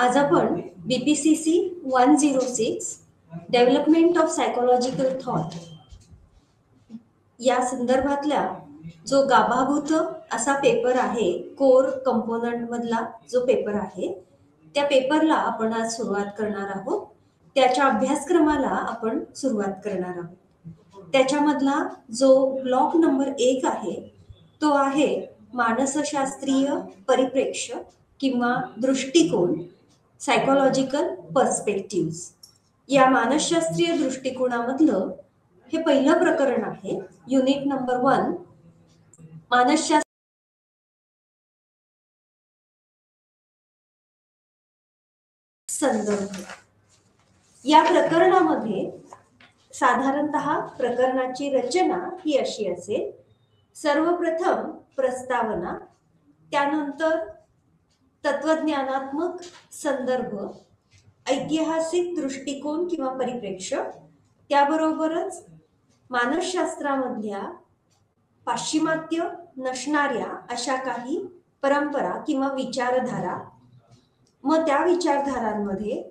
आज आपण BPCC 106 development of psychological thought या संदर्भातल्या जो गाभाभूत असा पेपर आहे, कोर कंपोनंट मधला जो पेपर आहे, त्या पेपरला आपण आज सुरुवात करणार आहोत. त्याच्या अभ्यासक्रमाला आपण सुरुवात करणार आहोत. त्याच्यामधला जो ब्लॉक नंबर 1 आहे तो आहे मानसशास्त्रीय परिप्रेक्ष्य किंवा दृष्टिकोन, सायकोलॉजिकल पर्स्पेक्टिव्ह. या मानसशास्त्रीय दृष्टिकोनामधलं हे पहिलं प्रकरण आहे. युनिट नंबर 1 मानसशास्त्र संदर्भ. या प्रकरणामध्ये साधारणतः प्रकरणाची रचना ही अशी असेल: सर्वप्रथम प्रस्तावना, त्यानंतर तत्वज्ञानात्मक संदर्भ, ऐतिहासिक दृष्टिकोन किंवा परिप्रेक्ष्य, त्याबरोबरच मानसशास्त्रामधल्या पाश्चिमात्य नसणाऱ्या अशा काही परंपरा किंवा विचारधारा, मग त्या विचारधारांमध्ये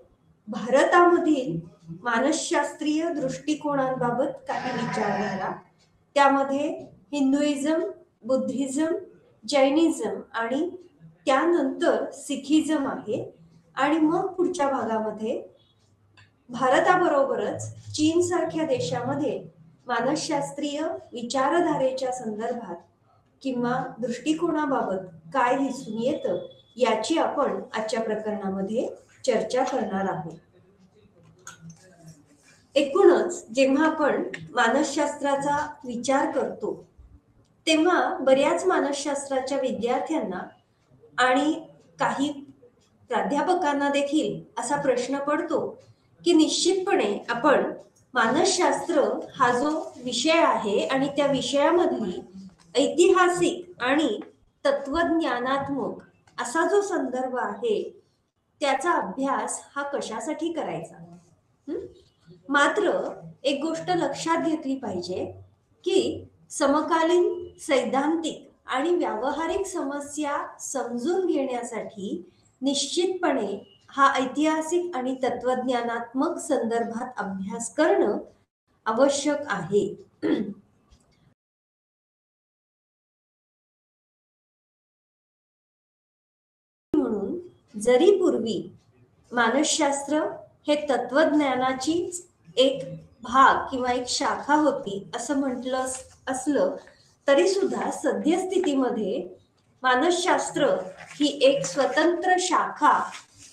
भारतामधील मानसशास्त्रीय दृष्टिकोनांबाबत काही विचारधारा, त्यामध्ये हिंदुइझम, बुद्धिझम, जैनिझम आणि त्यानंतर सिखिझम आहे. आणि मग पुढच्या भागामध्ये भारताबरोबरच चीन सारख्या देशामध्ये मानसशास्त्रीय विचारधारेच्या संदर्भात किंवा दृष्टिकोनाबाबत काय दिसून येतं याची आपण आजच्या प्रकरणामध्ये चर्चा करणार आहोत. एकूणच जेव्हा आपण मानसशास्त्राचा विचार करतो तेव्हा बऱ्याच मानसशास्त्राच्या विद्यार्थ्यांना आणि काही प्राध्यापकांना देखील असा प्रश्न पडतो की निश्चितपणे आपण मानसशास्त्र हा जो विषय आहे आणि त्या विषयामधली ऐतिहासिक आणि तत्वज्ञानात्मक असा जो संदर्भ आहे त्याचा अभ्यास हा कशासाठी करायचा. मात्र एक गोष्ट लक्षात घेतली पाहिजे की समकालीन सैद्धांतिक आणि व्यावहारिक समस्या समजून घेण्यासाठी निश्चितपणे हा ऐतिहासिक आणि तत्वज्ञानात्मक संदर्भात अभ्यास करणं आवश्यक आहे. म्हणून जरी पूर्वी मानसशास्त्र हे तत्वज्ञानाची एक भाग किंवा एक शाखा होती असं म्हटलं असलं तरी सुद्धा सद्यस्थितीमध्ये मानसशास्त्र ही एक स्वतंत्र शाखा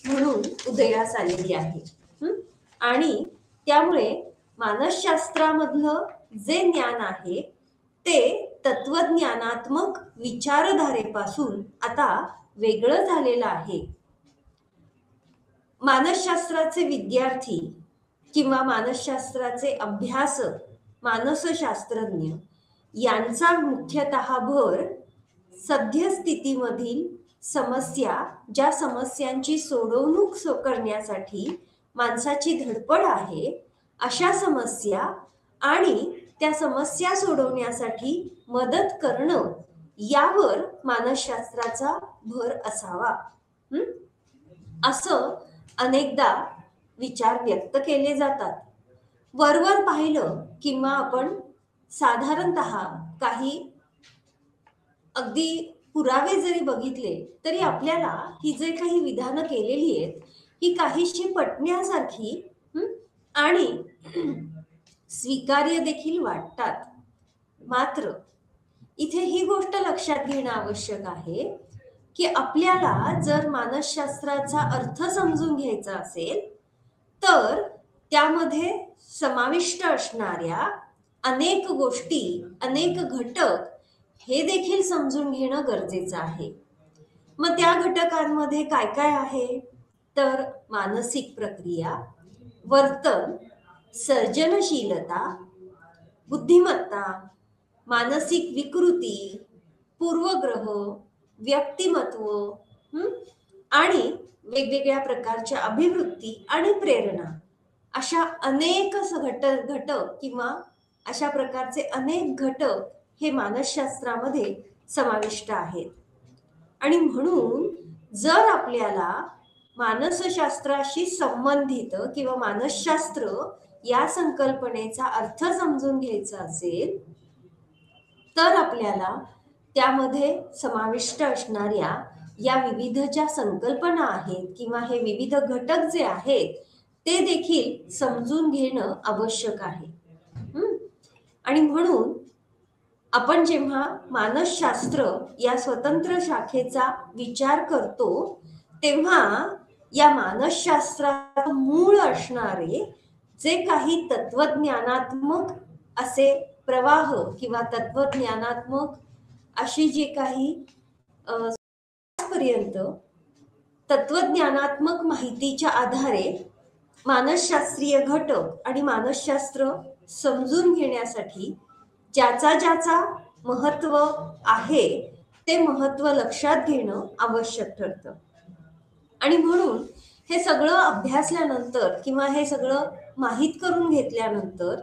म्हणून उदयास आलेली आहे. आणि त्यामुळे मानसशास्त्रामधलं जे ज्ञान आहे ते तत्वज्ञानात्मक विचारधारेपासून आता वेगळं झालेलं आहे. मानसशास्त्राचे विद्यार्थी किंवा मानसशास्त्राचे अभ्यासक, मानसशास्त्रज्ञ यांचा मुख्यतः भर सद्यस्थितीमधील समस्या, ज्या समस्यांची सोडवणूक करण्यासाठी माणसाची धडपड आहे अशा समस्या आणि त्या समस्या सोडवण्यासाठी मदत करणं यावर मानसशास्त्राचा भर असावा असं अनेकदा विचार व्यक्त केले जातात. वरवर पाहिलं किंवा आपण साधारणतः काही अगदी पुरावे जरी बघितले तरी आपल्याला ही जे काही विधानं केलेली आहेत ही काहीशी पटण्यासारखी आणि स्वीकार्य देखील वाटतात. मात्र इथे ही गोष्ट लक्षात घेणं आवश्यक आहे की आपल्याला जर मानसशास्त्राचा अर्थ समजून घ्यायचा असेल तर त्यामध्ये समाविष्ट असणाऱ्या अनेक गोष्टी, अनेक घटक हे देखील समजून घेणं गरजेचं आहे. मग त्या घटकांमध्ये काय काय आहे तर मानसिक प्रक्रिया, वर्तन, सर्जनशीलता, बुद्धिमत्ता, मानसिक विकृती, पूर्वग्रह, व्यक्तिमत्व आणि वेगवेगळ्या प्रकारच्या अभिवृत्ती आणि प्रेरणा, अशा अनेक घटक किंवा अशा प्रकारचे अनेक घटक हे मानसशास्त्रामध्ये समाविष्ट आहेत. आणि म्हणून जर आपल्याला मानसशास्त्राशी संबंधित किंवा मानसशास्त्र या संकल्पनेचा अर्थ समजून घ्यायचा असेल तर आपल्याला त्यामध्ये समाविष्ट असणाऱ्या या विविध ज्या संकल्पना आहेत किंवा हे विविध घटक जे आहेत ते देखील समजून घेणं आवश्यक आहे. आणि म्हणून आपण जेव्हा मानसशास्त्र या स्वतंत्र शाखेचा विचार करतो तेव्हा या मानसशास्त्राचं मूळ असणारे जे काही तत्वज्ञानात्मक असे प्रवाह किंवा तत्वज्ञानात्मक अशी जी काही पर्यंत तत्वज्ञानात्मक माहितीच्या आधारे मानसशास्त्रीय घटक आणि मानसशास्त्र समजून घेण्यासाठी ज्याचा महत्व आहे ते महत्व लक्षात घेणं आवश्यक ठरतं. आणि म्हणून हे सगळं अभ्यासल्यानंतर किंवा हे सगळं माहीत करून घेतल्यानंतर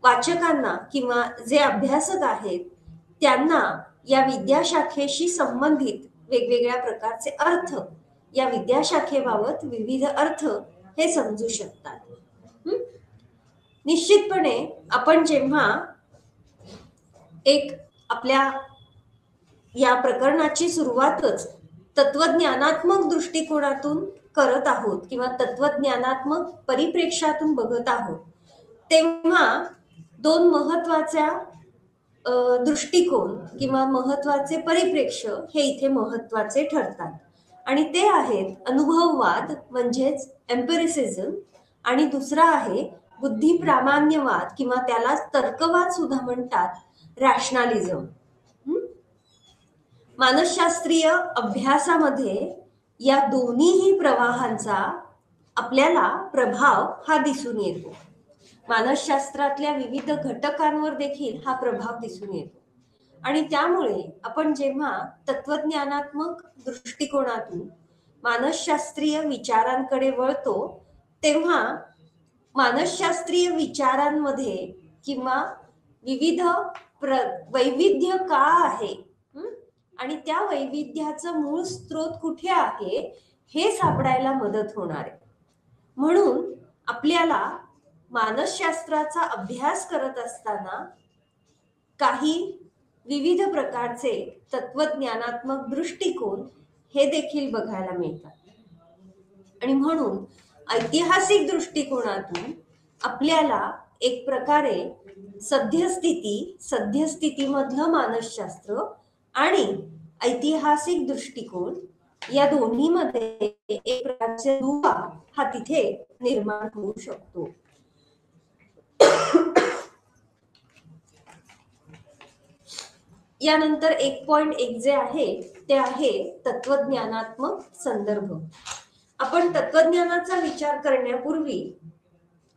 वाचकांना किंवा जे अभ्यासक आहेत त्यांना या विद्याशाखेशी संबंधित वेगवेगळ्या प्रकारचे अर्थ या विद्याशाखेबाबत विविध अर्थ हे समजू शकतात. निश्चितपणे आपण जेव्हा एक आपल्या या प्रकरणाची सुरुवातच तत्वज्ञानात्मक दृष्टिकोनातून करत आहोत किंवा तत्वज्ञानात्मक परिप्रेक्ष्यातून बघत आहोत तेव्हा दोन महत्वाच्या दृष्टिकोन किंवा महत्वाचे परिप्रेक्ष्य हे इथे महत्वाचे ठरतात आणि ते आहेत अनुभववाद म्हणजेच एम्पिरिसिझम आणि दुसरा आहे बुद्धी प्रामाण्यवाद किंवा त्याला तर्कवाद सुद्धा म्हणतात, रॅशनॅलिझम. मानसशास्त्रीय अभ्यासामध्ये या दोन्हीही प्रवाहांचा आपल्याला प्रभाव हा दिसून येतो. मानसशास्त्रातल्या विविध घटकांवर देखील हा प्रभाव दिसून येतो आणि त्यामुळे आपण जेव्हा तत्वज्ञानात्मक दृष्टिकोनातून मानसशास्त्रीय विचारांकडे वळतो तेव्हा मानसशास्त्रीय विचारांमध्ये किंवा विविध वैविध्य का आहे आणि त्या वैविध्याचं मूळ स्रोत कुठे आहे हे सापडायला मदत होणार आहे. म्हणून आपल्याला मानसशास्त्राचा अभ्यास करत असताना काही विविध प्रकारचे तत्वज्ञानात्मक दृष्टिकोन हे देखील बघायला मिळतात आणि म्हणून ऐतिहासिक दृष्टिकोनातून आपल्याला एक प्रकारे सद्यस्थितीमधलं मानसशास्त्र आणि ऐतिहासिक दृष्टिकोन या दोन्हीमध्ये एक प्रकारचे दुवा हा तिथे निर्माण होऊ शकतो. यानंतर 1.1 जे आहे ते आहे तत्वज्ञानात्मक संदर्भ. आपण तत्वज्ञानाचा विचार करण्यापूर्वी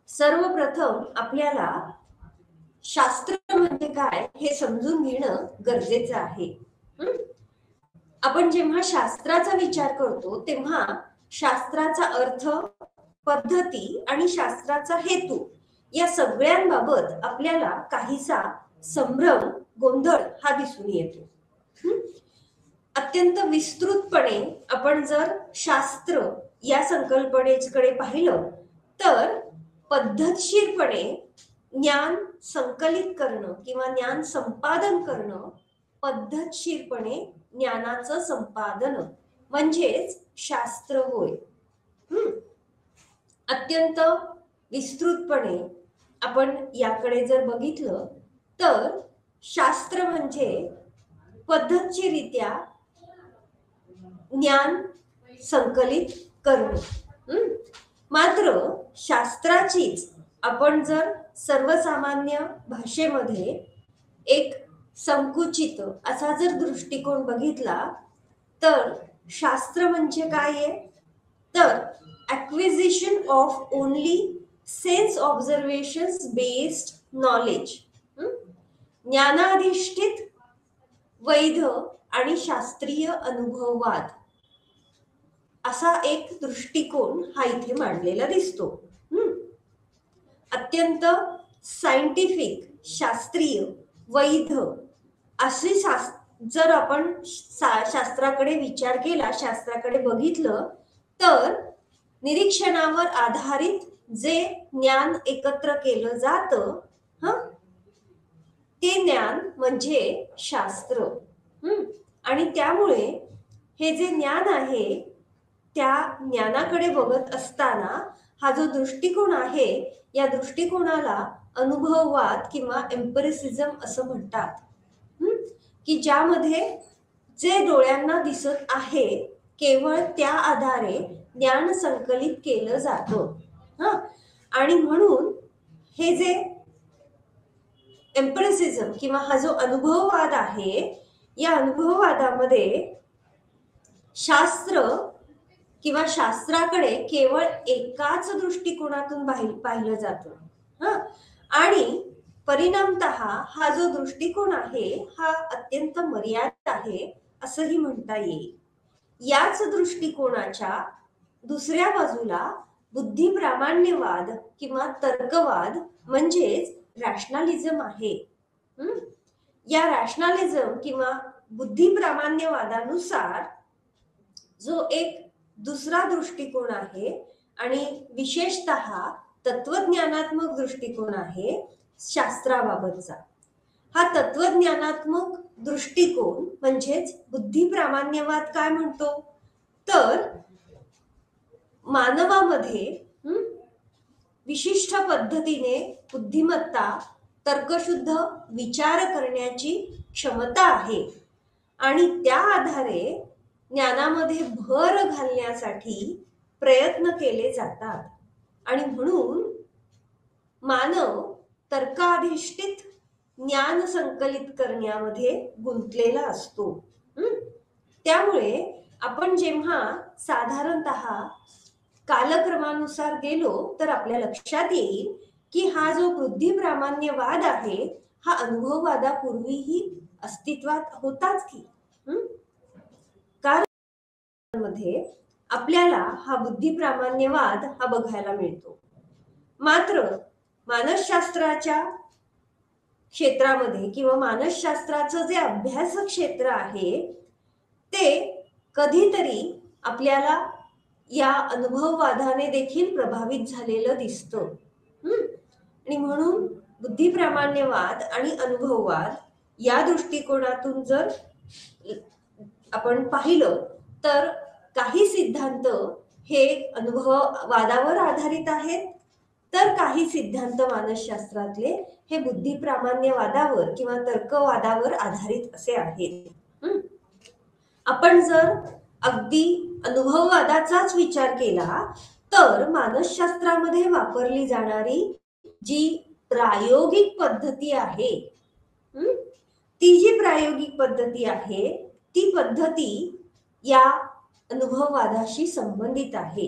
सर्वप्रथम आपल्याला शास्त्र म्हणजे काय हे समजून घेणं गरजेचं आहे. आपण जेव्हा शास्त्राचा विचार करतो तेव्हा शास्त्राचा अर्थ, पद्धती आणि शास्त्राचा हेतू या सगळ्यांबाबत आपल्याला काहीसा संभ्रम, गोंधळ हा दिसून येतो. अत्यंत विस्तृतपणे आपण जर शास्त्र या संकल्पनेकडे पाहिलं तर पद्धतशीरपणे ज्ञान संकलित करणं किंवा ज्ञान संपादन करणं, पद्धतशीरपणे ज्ञानाचं संपादन म्हणजेच शास्त्र होय. अत्यंत विस्तृतपणे आपण याकडे जर बघितलं तर शास्त्र म्हणजे पद्धतशीररित्या ज्ञान संकलित करणं. मात्र शास्त्राचीच आपण जर सर्वसामान्य भाषेमध्ये एक संकुचित असा जर दृष्टिकोन बघितला तर शास्त्र म्हणजे काय आहे तर acquisition of only sense observations based knowledge, ज्ञानाधिष्ठित वैध आणि शास्त्रीय अनुभववाद असा एक दृष्टिकोन हा इथे मांडलेला दिसतो. अत्यंत सायंटिफिक, शास्त्रीय, वैध असे जर आपण शास्त्राकडे विचार केला, शास्त्राकडे बघितलं तर निरीक्षणावर आधारित जे ज्ञान एकत्र केलं जातं ते ज्ञान म्हणजे शास्त्र. आणि त्यामुळे हे जे ज्ञान आहे त्या ज्ञानाकडे बघत असताना हा जो दृष्टिकोन आहे या दृष्टिकोनाला अनुभववाद किंवा एम्पिरिसिझम असं म्हणतात, की ज्यामध्ये जे डोळ्यांना दिसत आहे केवळ त्या आधारे ज्ञान संकलित केलं जातं. आणि म्हणून हे जे एम्पिरिसिझम किंवा हा जो अनुभववाद आहे या अनुभववादामध्ये शास्त्र किंवा शास्त्राकडे केवळ एकाच दृष्टिकोनातून पाहिलं जातं. आणि परिणामतः हा जो दृष्टिकोन आहे हा अत्यंत मर्यादित आहे असंही म्हणता येईल. याच दृष्टिकोनाच्या दुसऱ्या बाजूला बुद्धिप्रामाण्यवाद किंवा तर्कवाद म्हणजेच रॅशनलिझम आहे. या रॅशनलिझम किंवा बुद्धिप्रामाण्यवादानुसार जो एक दुसरा दृष्टिकोन आहे आणि विशेषतः तत्वज्ञानात्मक दृष्टिकोन आहे शास्त्राबाबतचा. हा तत्वज्ञानात्मक दृष्टिकोन म्हणजेच बुद्धिप्रामाण्यवाद काय म्हणतो तर मानवामध्ये विशिष्ट पद्धतीने बुद्धिमत्ता तर्कशुद्ध विचार करण्याची क्षमता आहे आणि त्या आधारे ज्ञानामध्ये भर घालण्यासाठी प्रयत्न केले जातात आणि म्हणून मानव तर्काधिष्ठित ज्ञान संकलित करण्यामध्ये गुंतलेला असतो. त्यामुळे आपण जेव्हा साधारणतः कालक्रमानुसार गेलो तर आपल्या लक्षात येईल की हा जो बुद्धिप्रामाण्यवाद आहे हा अनुभववादापूर्वीही अस्तित्वात होताच की. कारण मध्ये आपल्याला हा बुद्धिप्रामाण्यवाद हा बघायला मिळतो. मात्र मानसशास्त्राच्या क्षेत्रामध्ये किंवा मानसशास्त्राचं जे अभ्यास क्षेत्र आहे ते कधीतरी आपल्याला या अनुभववादाने देखील प्रभावित झालेलं दिसतं. आणि म्हणून बुद्धिप्रामाण्यवाद आणि अनुभववाद या दृष्टिकोनातून जर आपण पाहिलं तर काही सिद्धांत हे अनुभववादावर आधारित आहेत तर काही सिद्धांत मानसशास्त्रातले हे बुद्धिप्रामाण्यवादावर किंवा तर्कवादावर आधारित असे आहेत. आपण जर अगदी अनुभववादाचाच विचार केला तर मानसशास्त्रामध्ये वापरली जाणारी जी प्रायोगिक पद्धती आहे ती जी प्रायोगिक पद्धती आहे ती पद्धती या अनुभववादाशी संबंधित आहे.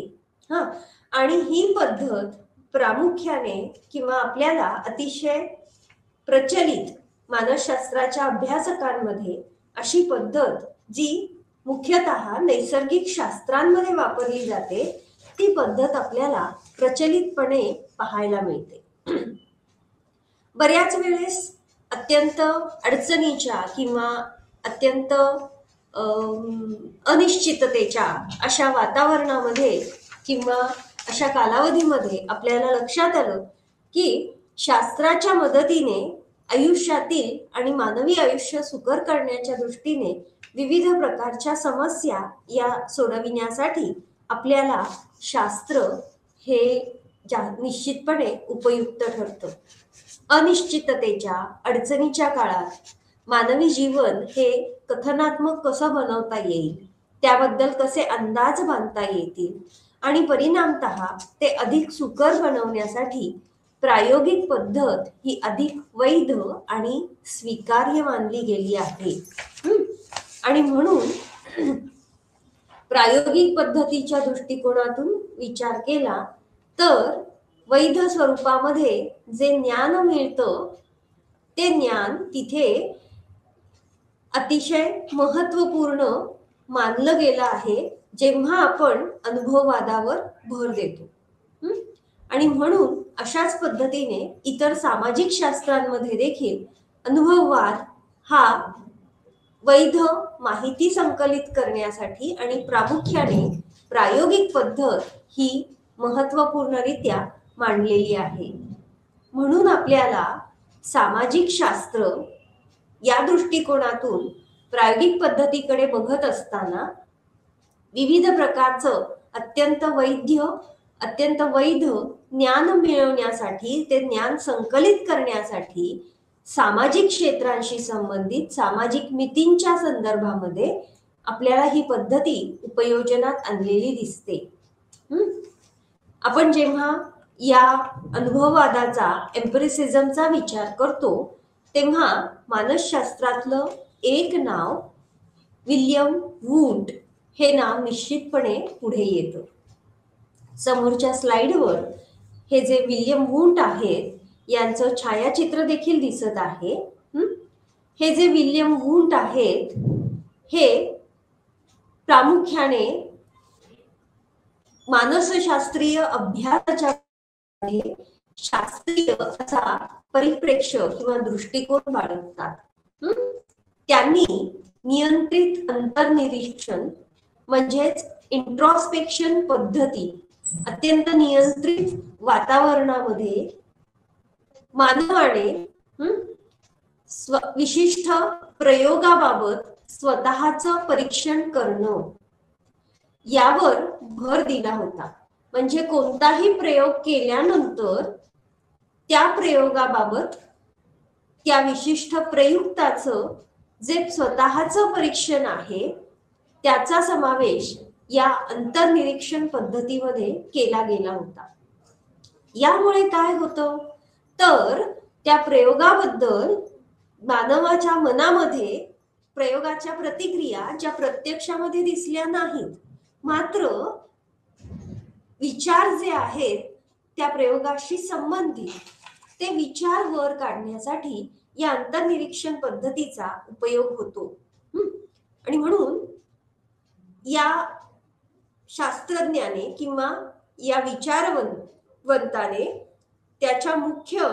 आणि ही पद्धत प्रामुख्याने किंवा आपल्याला अतिशय प्रचलित मानसशास्त्राच्या अभ्यासकांमध्ये अशी पद्धत जी मुख्यतः नैसर्गिक शास्त्रांमध्ये वापरली जाते ती पद्धत आपल्याला प्रचलितपणे पाहायला मिळते. बऱ्याच वेळेस अत्यंत अडचणीच्या किंवा अत्यंत अनिश्चिततेच्या अशा वातावरणामध्ये किंवा अशा कालावधीमध्ये आपल्याला लक्षात आलं की शास्त्राच्या मदतीने आयुष्यातील आणि मानवी आयुष्य सुकर करण्याच्या दृष्टीने विविध प्रकारच्या समस्या या सोडविण्यासाठी आपल्याला शास्त्र हे निश्चितपणे उपयुक्त ठरतं. अनिश्चिततेच्या अडचणीच्या काळात मानवी जीवन हे कथनात्मक कसं बनवता येईल त्याबद्दल कसे अंदाज बांधता येतील आणि परिणामतः ते अधिक सुकर बनवण्यासाठी प्रायोगिक पद्धत ही अधिक वैध आणि स्वीकार्य मानली गेली आहे. आणि म्हणून प्रायोगिक पद्धतीच्या दृष्टिकोनातून विचार केला तर वैध स्वरूपामध्ये जे ज्ञान मिळतं ते ज्ञान तिथे अतिशय महत्वपूर्ण मानलं गेलं आहे जेव्हा आपण अनुभववादावर भर देतो. आणि म्हणून अशाच पद्धतीने इतर सामाजिक शास्त्रांमध्ये देखील अनुभववाद हा वैध माहिती संकलित करण्यासाठी आणि प्रामुख्याने प्रायोगिक पद्धत ही महत्त्वपूर्णरित्या मांडलेली आहे. म्हणून आपल्याला सामाजिक शास्त्र या दृष्टिकोनातून प्रायोगिक पद्धतीकडे बघत असताना विविध प्रकारचं अत्यंत वैध ज्ञान मिळवण्यासाठी, ते ज्ञान संकलित करण्यासाठी सामाजिक क्षेत्रांशी संबंधित सामाजिक मितींच्या संदर्भामध्ये आपल्याला ही पद्धती उपयोजनात आणलेली दिसते. आपण जेव्हा या अनुभववादाचा, एम्पिरिसिझमचा विचार करतो तेव्हा मानसशास्त्रातलं एक नाव विल्यम वुंट हे नाव निश्चितपणे पुढे येतं. समोरच्या स्लाइडवर हे जे विल्यम वुंट आहेत यांचं छायाचित्र देखील दिसत आहे. हे जे विल्यम वुंट आहेत हे प्रामुख्याने मानसशास्त्रीय अभ्यासाच्या शास्त्रीय असा परिप्रेक्ष्य किंवा दृष्टिकोन बाळगतात. त्यांनी नियंत्रित अंतर्निरीक्षण म्हणजेच इंट्रॉस्पेक्शन पद्धती, अत्यंत नियंत्रित वातावरणामध्ये मानवाने विशिष्ट प्रयोगाबाबत स्वतःचं परीक्षण करणं यावर भर दिला होता. म्हणजे कोणताही प्रयोग केल्यानंतर त्या प्रयोगाबाबत त्या विशिष्ट प्रयुक्ताचं जे स्वतःचं परीक्षण आहे त्याचा समावेश या अंतर्निरीक्षण पद्धतीमध्ये केला गेला होता. यामुळे काय होतं तर त्या प्रयोगाबद्दल मानवाच्या मनामध्ये प्रयोगाच्या प्रतिक्रिया ज्या प्रत्यक्षामध्ये दिसल्या नाहीत, मात्र विचार जे आहेत त्या प्रयोगाशी संबंधित ते विचार वर काढण्यासाठी या अंतर्निरीक्षण पद्धतीचा उपयोग होतो. आणि म्हणून या शास्त्रज्ञाने किंवा या विचारवंताने त्याच्या मुख्य,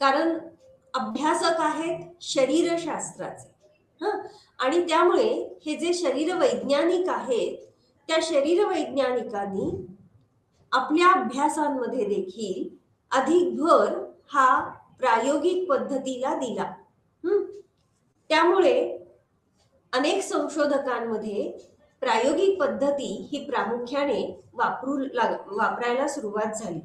कारण अभ्यासक आहेत शरीरशास्त्राचे आणि त्यामुळे हे जे शरीर वैज्ञानिक आहेत त्या शरीर वैज्ञानिकांनी आपल्या अभ्यासांमध्ये देखील अधिक भर हा प्रायोगिक पद्धतीला दिला. त्यामुळे अनेक संशोधकांमध्ये प्रायोगिक पद्धती ही प्रामुख्याने वापरायला सुरुवात झाली.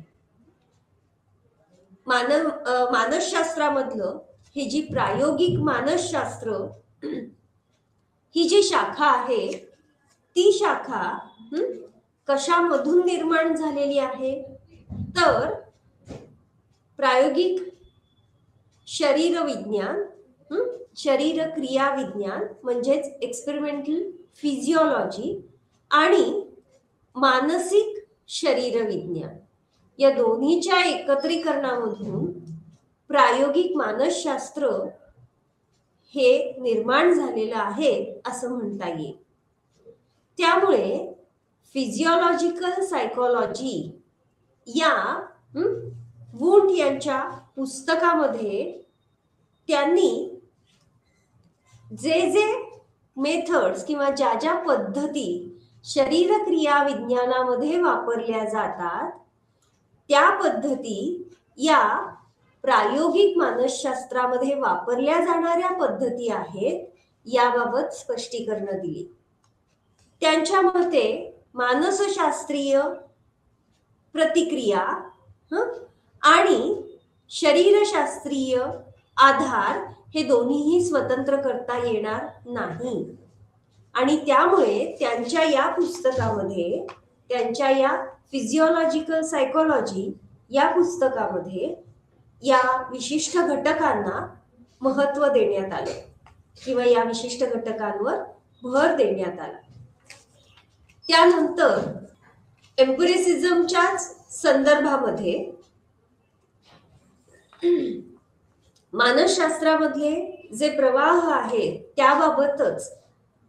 मानसशास्त्रामधलं ही जी प्रायोगिक मानसशास्त्र ही जी शाखा आहे ती शाखा कशामधून निर्माण झालेली आहे तर प्रायोगिक शरीर विज्ञान, शरीर क्रिया विज्ञान म्हणजेच एक्सपेरिमेंटल फिजिओलॉजी आणि मानसिक शरीर विज्ञान या दोन्हीच्या एकत्रीकरणामधून प्रायोगिक मानसशास्त्र हे निर्माण झालेलं आहे असं म्हणता येईल. त्यामुळे फिजिओलॉजिकल सायकोलॉजी या वुंट यांच्या पुस्तकामध्ये त्यांनी जे मेथड्स किंवा ज्या पद्धती शरीरक्रिया विज्ञानामध्ये वापरल्या जातात त्या पद्धती या प्रायोगिक मानसशास्त्रामध्ये वापरल्या जाणाऱ्या पद्धती आहेत याबाबत स्पष्टीकरण दिली. त्यांच्या मते मानसशास्त्रीय प्रतिक्रिया आणि शरीरशास्त्रीय आधार हे दोन्हीही स्वतंत्र करता येणार नाही आणि त्यामुळे त्यांच्या या पुस्तकामध्ये, त्यांच्या या फिजिओलॉजिकल सायकोलॉजी या पुस्तकामध्ये या विशिष्ट घटकांना महत्त्व देण्यात आले किंवा या विशिष्ट घटकांवर भर देण्यात आला. त्यानंतर एम्पिरिसिझमच्याच संदर्भामध्ये मानसशास्त्रामधले जे प्रवाह आहेत त्याबाबतच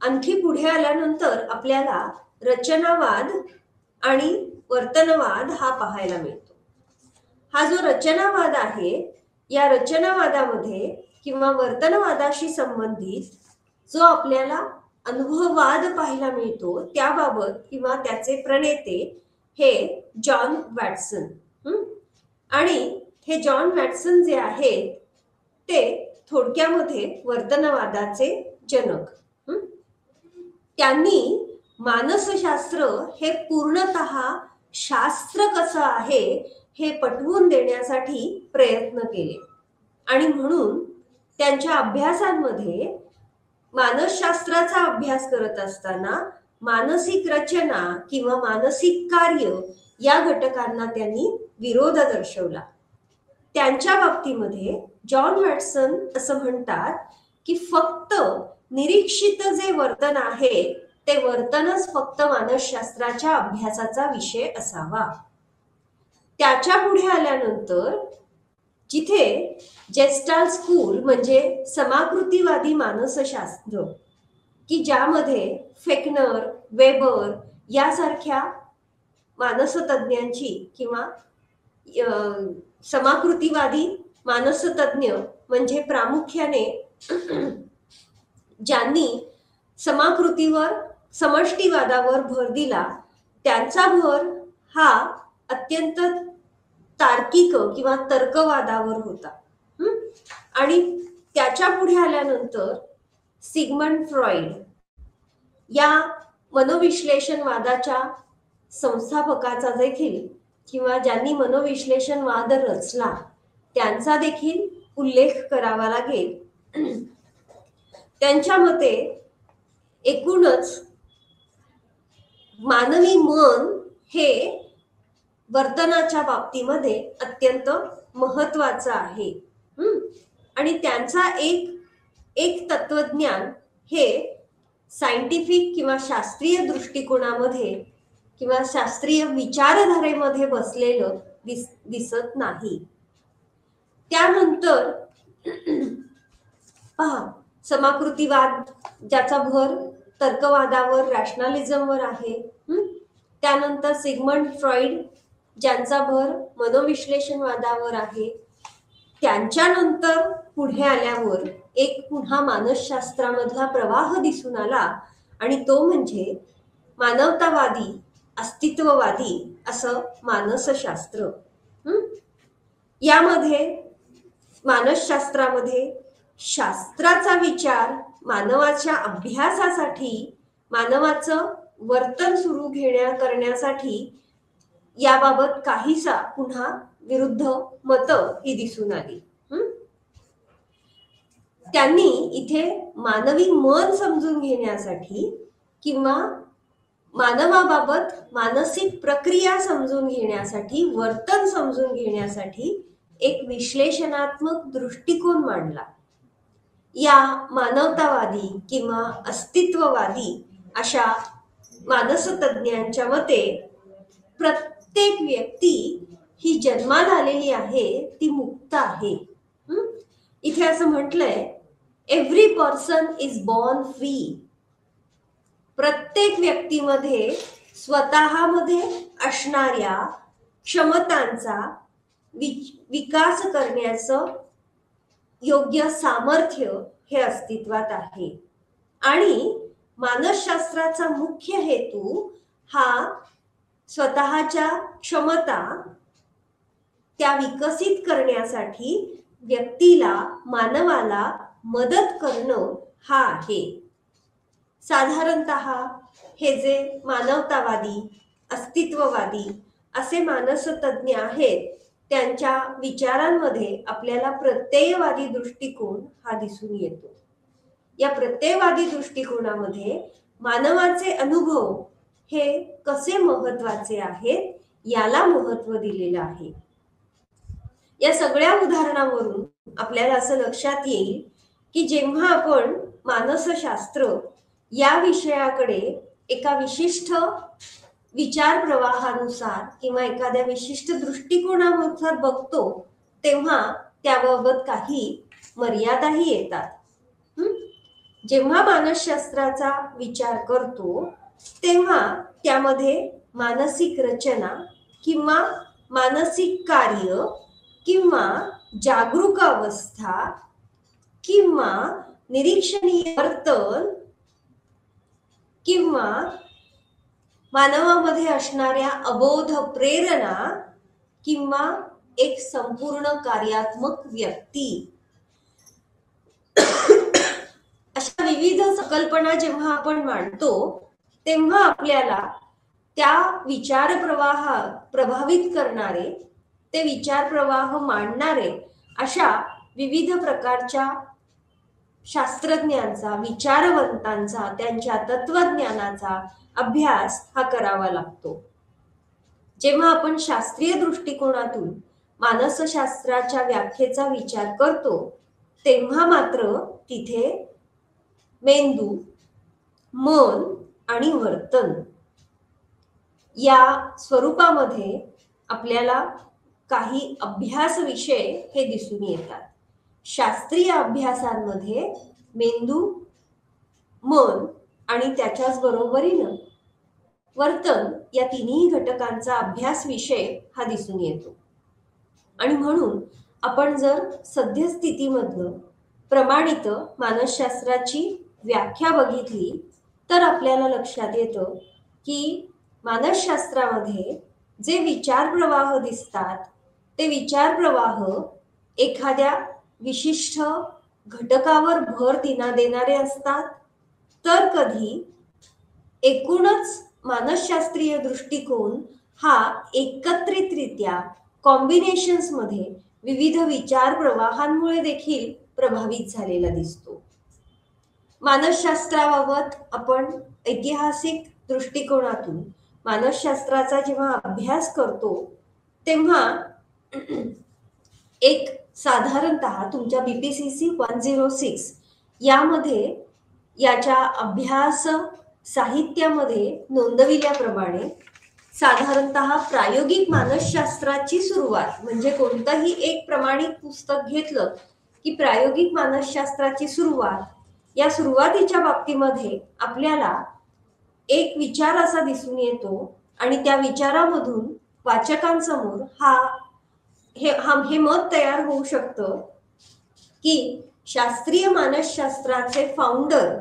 आणखी पुढे आल्यानंतर आपल्याला रचनावाद आणि वर्तनवाद हा पाहायला मिळतो. हा जो रचनावाद आहे या रचनावादामध्ये किंवा वर्तनवादाशी संबंधित जो आपल्याला अनुभववाद पाहायला मिळतो त्याबाबत किंवा त्याचे प्रणेते हे जॉन वॅटसन. आणि हे जॉन वॅटसन जे आहेत ते थोडक्यामध्ये वर्तनवादाचे जनक. त्यांनी मानसशास्त्र हे पूर्णतः शास्त्र कसं आहे हे पटवून देण्यासाठी प्रयत्न केले आणि म्हणून त्यांच्या अभ्यासांमध्ये मानसशास्त्राचा अभ्यास करत असताना मानसिक रचना किंवा मानसिक कार्य या घटकांना त्यांनी विरोध दर्शवला. त्यांच्या बाबतीमध्ये जॉन वॅटसन असं म्हणतात की फक्त निरीक्षित जे वर्तन आहे ते वर्तनच फक्त मानसशास्त्राच्या अभ्यासाचा विषय असावा. त्याच्या पुढे आल्यानंतर जिथे जेस्टाल्ट स्कूल म्हणजे समाकृतीवादी मानसशास्त्र की ज्यामध्ये फेकनर, वेबर यासारख्या मानसतज्ञांची किंवा समाकृतीवादी मानसतज्ञ म्हणजे प्रामुख्याने ज्यांनी समाकृतीवर समष्टीवादावर भर दिला त्यांचा भर हा अत्यंत तार्किक किंवा तर्कवादावर होता. आणि त्याच्या पुढे आल्यानंतर सिगमंड फ्रॉइड या मनोविश्लेषणवादाच्या संस्थापकाचा देखील किंवा ज्यांनी मनोविश्लेषणवाद रचला त्यांचा देखील उल्लेख करावा लागेल. त्यांच्या मते एकूणच मानवी मन हे वर्तनाच्या बाबतीमध्ये अत्यंत महत्वाचं आहे. आणि त्यांचा एक तत्वज्ञान हे सायंटिफिक किंवा शास्त्रीय दृष्टिकोनामध्ये किंवा शास्त्रीय विचारधारेमध्ये बसलेलं दिसत नाही. त्यानंतर पहा, समाकृतीवाद ज्याचा भर तर्कवादावर, रॅशनलिझमवर आहे. त्यानंतर सिगमंड फ्रॉइड ज्यांचा भर मनोविश्लेषणवादावर आहे. त्यांच्यानंतर पुढे आल्यावर एक पुन्हा मानसशास्त्रामधला प्रवाह दिसून आला आणि तो म्हणजे मानवतावादी, अस्तित्ववादी असं मानसशास्त्र. यामध्ये मानसशास्त्रामध्ये शास्त्राचा विचार मानवाच्या अभ्यासासाठी, मानवाचं वर्तन सुरू करण्यासाठी याबाबत काहीसा पुन्हा विरुद्ध मतं ही दिसून आली. त्यांनी इथे मानवी मन समजून घेण्यासाठी किंवा मानवाबाबत मानसिक प्रक्रिया समजून घेण्यासाठी, वर्तन समजून घेण्यासाठी एक विश्लेषणात्मक दृष्टिकोन मांडला. या मानवतावादी किंवा अस्तित्ववादी अशा मानसतज्ञांच्या मते प्रत्येक व्यक्ती ही जन्मात आलेली आहे ती मुक्त आहे. इथे असं म्हटलंय, every person is born free. प्रत्येक व्यक्तीमध्ये स्वतःमध्ये असणाऱ्या क्षमतांचा विकास करण्याचं योग्य सामर्थ्य हे अस्तित्वात आहे. आणि मानसशास्त्राचा मुख्य हेतू हा स्वतःच्या क्षमता त्या विकसित करण्यासाठी व्यक्तीला, मानवाला मदत करणं हा आहे. साधारणतः हे जे मानवतावादी, अस्तित्ववादी असे मानसतज्ञ आहेत त्यांच्या विचारांमध्ये आपल्याला प्रत्ययवादी दृष्टिकोन हा दिसून येतो. या प्रत्ययवादी दृष्टिकोनामध्ये मानवाचे अनुभव हे कसे महत्वाचे आहेत याला महत्व दिलेलं आहे. या सगळ्या उदाहरणावरून आपल्याला असं लक्षात येईल की जेव्हा आपण मानसशास्त्र या विषयाकडे एका विशिष्ट विचार प्रवाहानुसार किंवा एखाद्या विशिष्ट दृष्टिकोनानुसार बघतो तेव्हा त्याबाबत काही मर्यादाही येतात. जेव्हा मानसशास्त्राचा विचार करतो तेव्हा त्यामध्ये मानसिक रचना किंवा मानसिक कार्य किंवा जागरूक अवस्था किंवा निरीक्षणीय वर्तन किंवा मानवामध्ये असणाऱ्या अबोध प्रेरणा किंवा एक संपूर्ण कार्यात्मक व्यक्ती, अशा विविध संकल्पना जेव्हा आपण मांडतो तेव्हा आपल्याला त्या विचार प्रवाह प्रभावित करणारे, ते विचार प्रवाह मांडणारे अशा विविध प्रकारच्या शास्त्रज्ञांचा, विचारवंतांचा, त्यांच्या तत्वज्ञानाचा अभ्यास हा करावा लागतो. जेव्हा आपण शास्त्रीय दृष्टिकोनातून मानसशास्त्राच्या व्याख्येचा विचार करतो तेव्हा मात्र तिथे मेंदू, मन आणि वर्तन या स्वरूपामध्ये आपल्याला काही अभ्यास विषय हे दिसून येतात. शास्त्रीय अभ्यासांमध्ये मेंदू, मन आणि त्याच्याच बरोबरीनं वर्तन या तिन्ही घटकांचा अभ्यास विषय हा दिसून येतो. आणि म्हणून आपण जर सद्यस्थितीमधलं प्रमाणित मानसशास्त्राची व्याख्या बघितली तर आपल्याला लक्षात येतं की मानसशास्त्रामध्ये जे विचार प्रवाह दिसतात ते विचार प्रवाह एखाद्या विशिष्ट घटकावर भर देणारे असतात, तर कधी एकूणच मानसशास्त्रीय दृष्टिकोन हा एकत्रितरित्या कॉम्बिनेशन्स मध्ये विविध विचार प्रवाहांमुळे देखील प्रभावित झालेला दिसतो. मानसशास्त्राबाबत आपण ऐतिहासिक दृष्टिकोनातून मानसशास्त्राचा जेव्हा अभ्यास करतो तेव्हा एक साधारणतः तुमच्या BPCC 106 यामध्ये याच्या अभ्यास साहित्यामध्ये नोंदविल्याप्रमाणे साधारणतः प्रायोगिक मानसशास्त्राची सुरुवात, म्हणजे कोणतंही एक प्रमाणित पुस्तक घेतलं की प्रायोगिक मानसशास्त्राची सुरुवात, या सुरुवातीच्या बाबतीमध्ये आपल्याला एक विचार असा दिसून येतो आणि त्या विचारामधून वाचकांसमोर हे मत तयार होऊ शकतं की शास्त्रीय मानसशास्त्राचे फाउंडर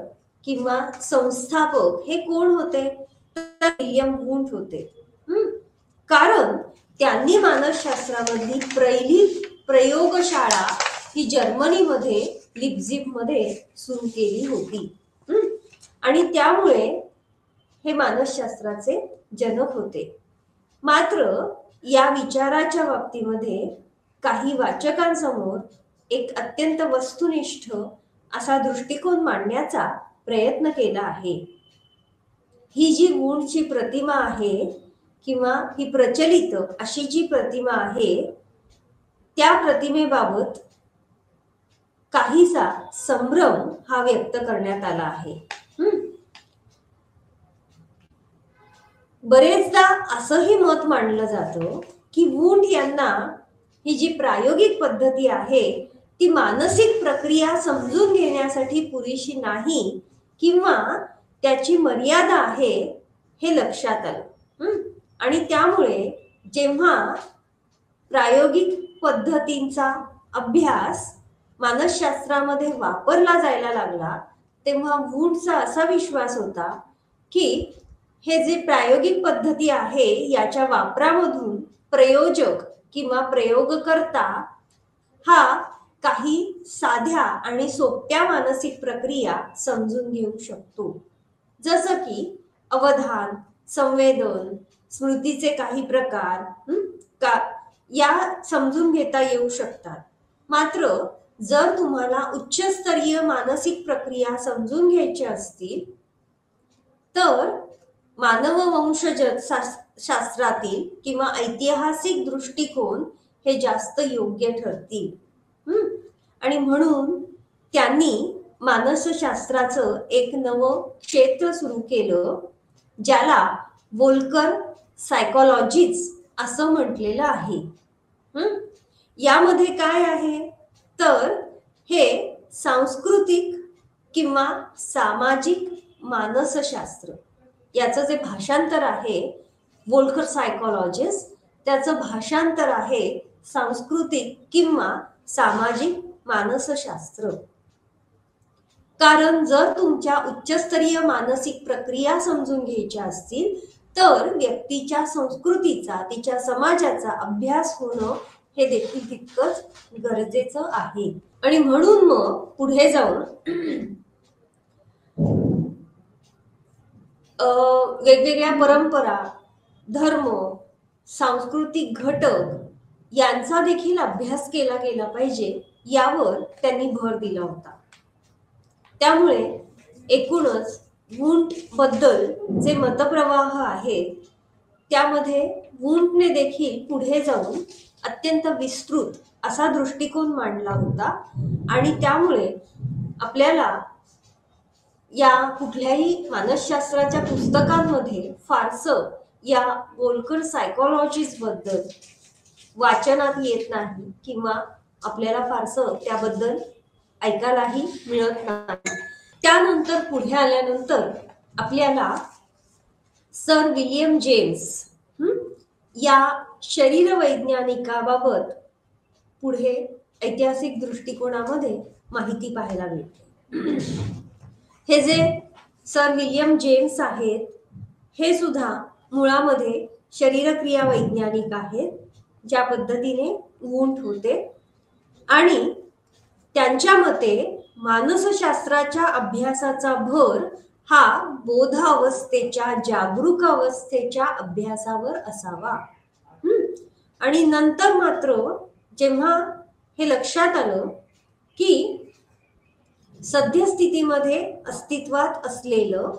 किंवा संस्थापक हे कोण होते, तर विल्यम वुंट होते. कारण त्यांनी मानसशास्त्रामधली पहिली प्रयोगशाळा ही जर्मनीमध्ये लिप्झिग मध्ये सुरू केली होती आणि त्यामुळे हे मानसशास्त्राचे जनक होते. मात्र या विचाराच्या बाबतीमध्ये काही वाचकांसमोर एक अत्यंत वस्तुनिष्ठ असा दृष्टिकोन मांडण्याचा प्रयत्न केला आहे. ही जी वुंटची प्रतिमा आहे किंवा ही प्रचलित अशी जी प्रतिमा आहे त्या प्रतिमेबाबत काहीसा संभ्रम हा व्यक्त करण्यात आला आहे. बरेचदा असंही मत मांडलं जातं की वुंट यांना ही जी प्रायोगिक पद्धती आहे ती मानसिक प्रक्रिया समजून घेण्यासाठी पुरेशी नाही किंवा त्याची मर्यादा आहे हे लक्षात आलं आणि त्यामुळे जेव्हा प्रायोगिक पद्धतींचा अभ्यास मानसशास्त्रामध्ये वापरला जायला लागला तेव्हा वुंटचा असा विश्वास होता की हे जे प्रायोगिक पद्धती आहे याच्या वापरामधून प्रयोजक किंवा प्रयोगकर्ता हा काही साध्या आणि सोप्या मानसिक प्रक्रिया समजून घेऊ शकतो, जसं की अवधान, संवेदन, स्मृतीचे काही प्रकार या समजून घेता येऊ शकतात. मात्र जर तुम्हाला उच्चस्तरीय मानसिक प्रक्रिया समजून घ्यायच्या असतील तर मानववंशज शास्त्रातील किंवा ऐतिहासिक दृष्टिकोन हे जास्त योग्य ठरतील. आणि म्हणून त्यांनी मानसशास्त्राचं एक नवं क्षेत्र सुरू केलं ज्याला वोल्कर सायकोलॉजीज असं म्हटलेलं आहे. यामध्ये काय आहे तर हे सांस्कृतिक किंवा सामाजिक मानसशास्त्र याचं जे भाषांतर आहे वोल्कर सायकोलॉजीज, त्याचं भाषांतर आहे सांस्कृतिक किंवा सामाजिक मानसशास्त्र. कारण जर तुमच्या उच्चस्तरीय मानसिक प्रक्रिया समजून घ्यायच्या असतील तर व्यक्तीच्या संस्कृतीचा, तिच्या समाजाचा अभ्यास होणं हे देखील तितकंच गरजेचं आहे. आणि म्हणून मग पुढे जाऊन वेगवेगळ्या परंपरा, धर्म, सांस्कृतिक घटक यांचा देखील अभ्यास केला गेला पाहिजे यावर त्यांनी भर दिला होता. त्यामुळे एकूणच वुंट बद्दल जे मतप्रवाह आहेत त्यामध्ये वुंटने देखील पुढे जाऊन अत्यंत विस्तृत असा दृष्टिकोन मांडला होता. आणि त्यामुळे आपल्याला या कुठल्याही मानसशास्त्राच्या पुस्तकांमध्ये फारसं या वोल्कर सायकोलॉजीज बद्दल वाचनात येत नाही किंवा आपल्याला फारसं त्याबद्दल ऐकायलाही मिळत नाही. त्यानंतर पुढे आल्यानंतर आपल्याला सर विल्यम जेम्स या शरीरवैज्ञानिकाबाबत पुढे ऐतिहासिक दृष्टिकोनामध्ये माहिती पाहायला मिळते. हे जे सर विल्यम जेम्स आहेत हे सुद्धा मुळामध्ये शरीरक्रिया वैज्ञानिक आहेत, ज्या पद्धतीने वुंट होते. आणि त्यांच्या मते मानसशास्त्राच्या अभ्यासाचा भर हा बोध अवस्थेच्या, जागरूक अवस्थेच्या अभ्यासावर असावा. आणि नंतर मात्र जेव्हा हे लक्षात आलं की सद्यस्थितीमध्ये अस्तित्वात असलेलं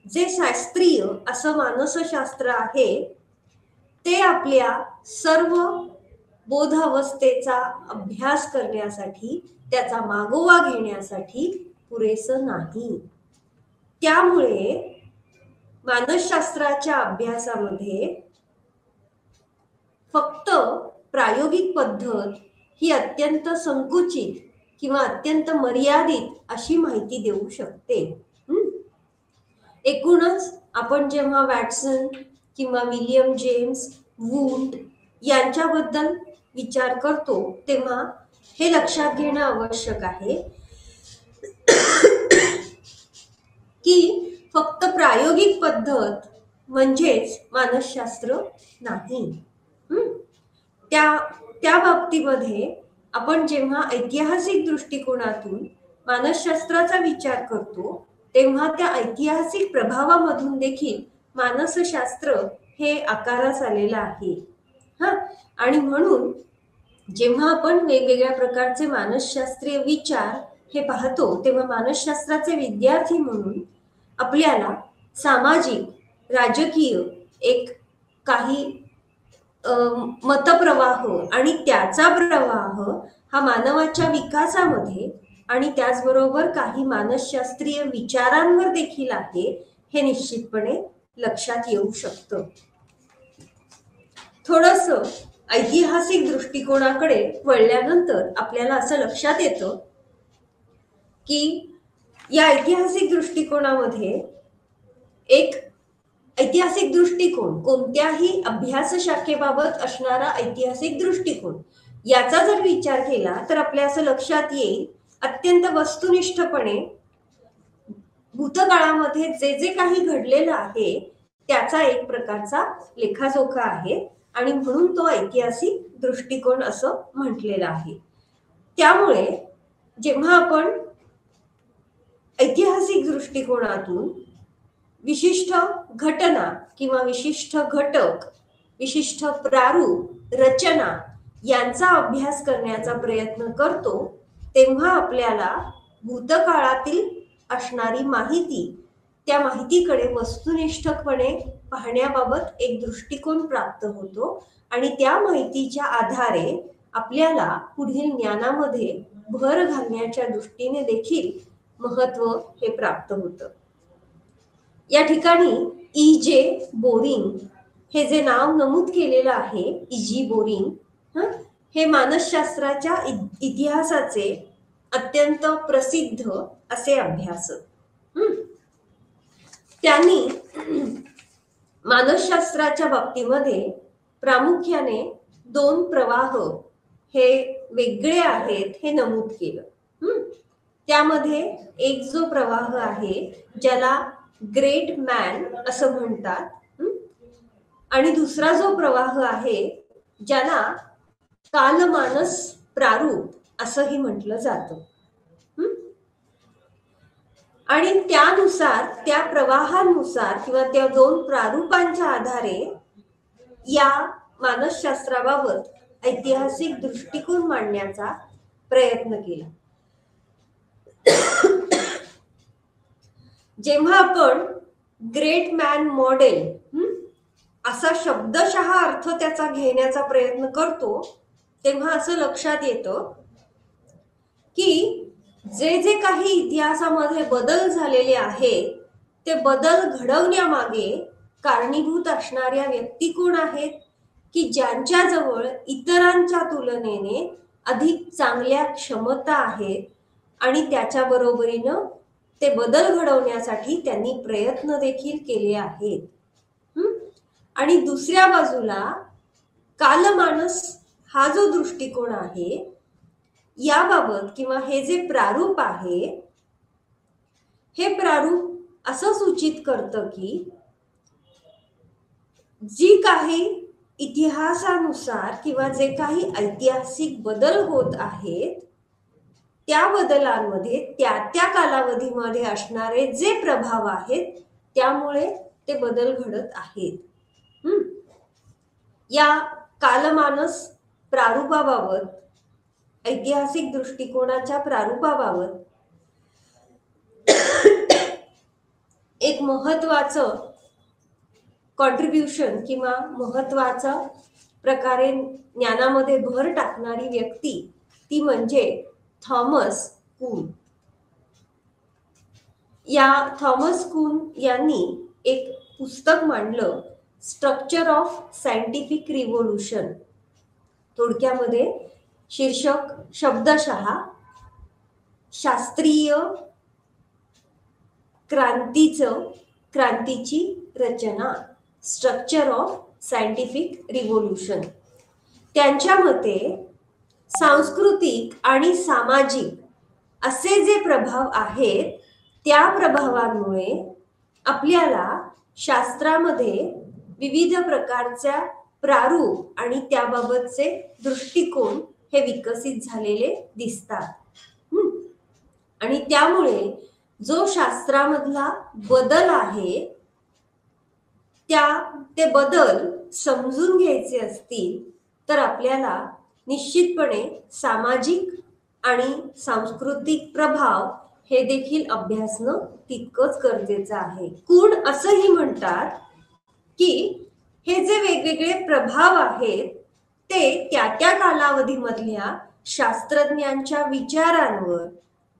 जे शास्त्रीय असं मानसशास्त्र आहे ते आपल्या सर्व बोध अवस्थेचा अभ्यास करण्यासाठी, त्याचा मागोवा घेण्यासाठी पुरेसं नाही. त्यामुळे मानसशास्त्राच्या अभ्यासामध्ये फक्त प्रायोगिक पद्धत ही अत्यंत संकुचित किंवा अत्यंत मर्यादित अशी माहिती देऊ शकते. एकूणच आपण जेव्हा वॅटसन किंवा विल्यम जेम्स, वुंट यांच्याबद्दल विचार करतो तेव्हा हे लक्षात घेणं आवश्यक आहे की फक्त प्रायोगिक पद्धत म्हणजेच मानसशास्त्र नाही. त्या बाबतीमध्ये आपण जेव्हा ऐतिहासिक दृष्टिकोनातून मानसशास्त्राचा विचार करतो तेव्हा त्या ऐतिहासिक प्रभावामधून देखील मानसशास्त्र हे आकारास आलेलं आहे. आणि म्हणून जेव्हा आपण वेगवेगळ्या प्रकारचे मानसशास्त्रीय विचार हे पाहतो तेव्हा मानसशास्त्राचे विद्यार्थी म्हणून आपल्याला सामाजिक, राजकीय एक काही मतप्रवाह आणि त्याचा प्रवाह हा मानवाच्या विकासामध्ये आणि त्याचबरोबर काही मानसशास्त्रीय विचारांवर देखील आहे हे निश्चितपणे लक्षात येऊ शकतं. थोडंसं ऐतिहासिक दृष्टिकोनाकडे वळल्यानंतर आपल्याला असं लक्षात येतं की या ऐतिहासिक दृष्टिकोनामध्ये एक ऐतिहासिक दृष्टिकोन, कोणत्याही अभ्यास शाखेबाबत असणारा ऐतिहासिक दृष्टिकोन याचा जर विचार केला तर आपल्या असं लक्षात येईल अत्यंत वस्तुनिष्ठपणे भूतकाळामध्ये जे जे काही घडलेलं आहे त्याचा एक प्रकारचा लेखाजोखा आहे आणि म्हणून तो ऐतिहासिक दृष्टिकोन असं म्हटलेलं आहे. त्यामुळे जेव्हा आपण ऐतिहासिक दृष्टिकोनातून विशिष्ट घटना किंवा विशिष्ट घटक, विशिष्ट प्रारूप, रचना यांचा अभ्यास करण्याचा प्रयत्न करतो तेव्हा आपल्याला भूतकाळातील असणारी माहिती, त्या माहितीकडे वस्तुनिष्ठपणे पाहण्याबाबत एक दृष्टिकोन प्राप्त होतो आणि त्या माहितीच्या आधारे आपल्याला पुढील ज्ञानामध्ये भर घालण्याच्या दृष्टीने देखील महत्व हे प्राप्त होतं. या ठिकाणी E.J. बोरिंग हे जे नाव नमूद केलेलं आहे, E.J. बोरिंग हे मानसशास्त्राच्या इतिहासाचे अत्यंत प्रसिद्ध असे अभ्यासक. त्यांनी मानसशास्त्राच्या बाबतीमध्ये प्रामुख्याने 2 प्रवाह हे वेगळे आहेत हे नमूद केलं. त्यामध्ये एक जो प्रवाह आहे ज्याला ग्रेट मॅन असं म्हणतात, आणि दुसरा जो प्रवाह आहे ज्याला कालमानस प्रारूप असंही म्हटलं जातं. आणि त्यानुसार, त्या प्रवाहानुसार किंवा त्या दोन प्रारूपांच्या आधारे या मानसशास्त्राबाबत ऐतिहासिक दृष्टिकोन मांडण्याचा प्रयत्न केला. जेव्हा आपण ग्रेट मॅन मॉडेल असा शब्दशः अर्थ त्याचा घेण्याचा प्रयत्न करतो, तेव्हा असं लक्षात येतं की जे जे काही इतिहासामध्ये बदल झालेले आहेत ते बदल घडवण्यामागे कारणीभूत असणाऱ्या व्यक्ती कोण आहेत की ज्यांच्याजवळ इतरांच्या तुलनेने अधिक चांगल्या क्षमता आहेत आणि त्याच्या बरोबरीनं ते बदल घडवण्यासाठी त्यांनी प्रयत्न देखील केले आहेत. आणि दुसऱ्या बाजूला कालमानस हा जो दृष्टिकोन आहे याबाबत किंवा हे जे प्रारूप आहे, हे प्रारूप असं सूचित करतं की जी काही इतिहासानुसार किंवा जे काही ऐतिहासिक बदल होत आहेत त्या बदलांमध्ये त्या त्या कालावधीमध्ये असणारे जे प्रभाव आहेत त्यामुळे ते बदल घडत आहेत. या कालमानस प्रारूपाबाबत, ऐतिहासिक दृष्टिकोनाच्या प्रारूपाबाबत एक महत्वाचं कॉन्ट्रीब्युशन किंवा महत्वाचा प्रकारे ज्ञानामध्ये भर टाकणारी व्यक्ती ती म्हणजे थॉमस कुन. या थॉमस कुन यांनी एक पुस्तक मांडलं, स्ट्रक्चर ऑफ सायंटिफिक रिव्होल्यूशन. थोडक्यामध्ये शीर्षक शब्दशः शास्त्रीय क्रांतीची रचना, स्ट्रक्चर ऑफ सायंटिफिक रिव्होल्यूशन. त्यांच्या मते सांस्कृतिक आणि सामाजिक असे जे प्रभाव आहेत त्या प्रभावांमुळे आपल्याला शास्त्रामध्ये विविध प्रकारच्या प्रारूप आणि त्याबाबतचे दृष्टिकोन हे विकसित झालेले दिसतात. आणि त्यामुळे जो शास्त्रामधला बदल आहे ते बदल समजून घ्यायचे असतील तर आपल्याला निश्चितपणे सामाजिक आणि सांस्कृतिक प्रभाव हे देखील अभ्यासणं तितकंच गरजेचं आहे. कुण असंही म्हणतात की हे जे वेगवेगळे प्रभाव आहेत ते त्या त्या कालावधीमधल्या शास्त्रज्ञांच्या विचारांवर,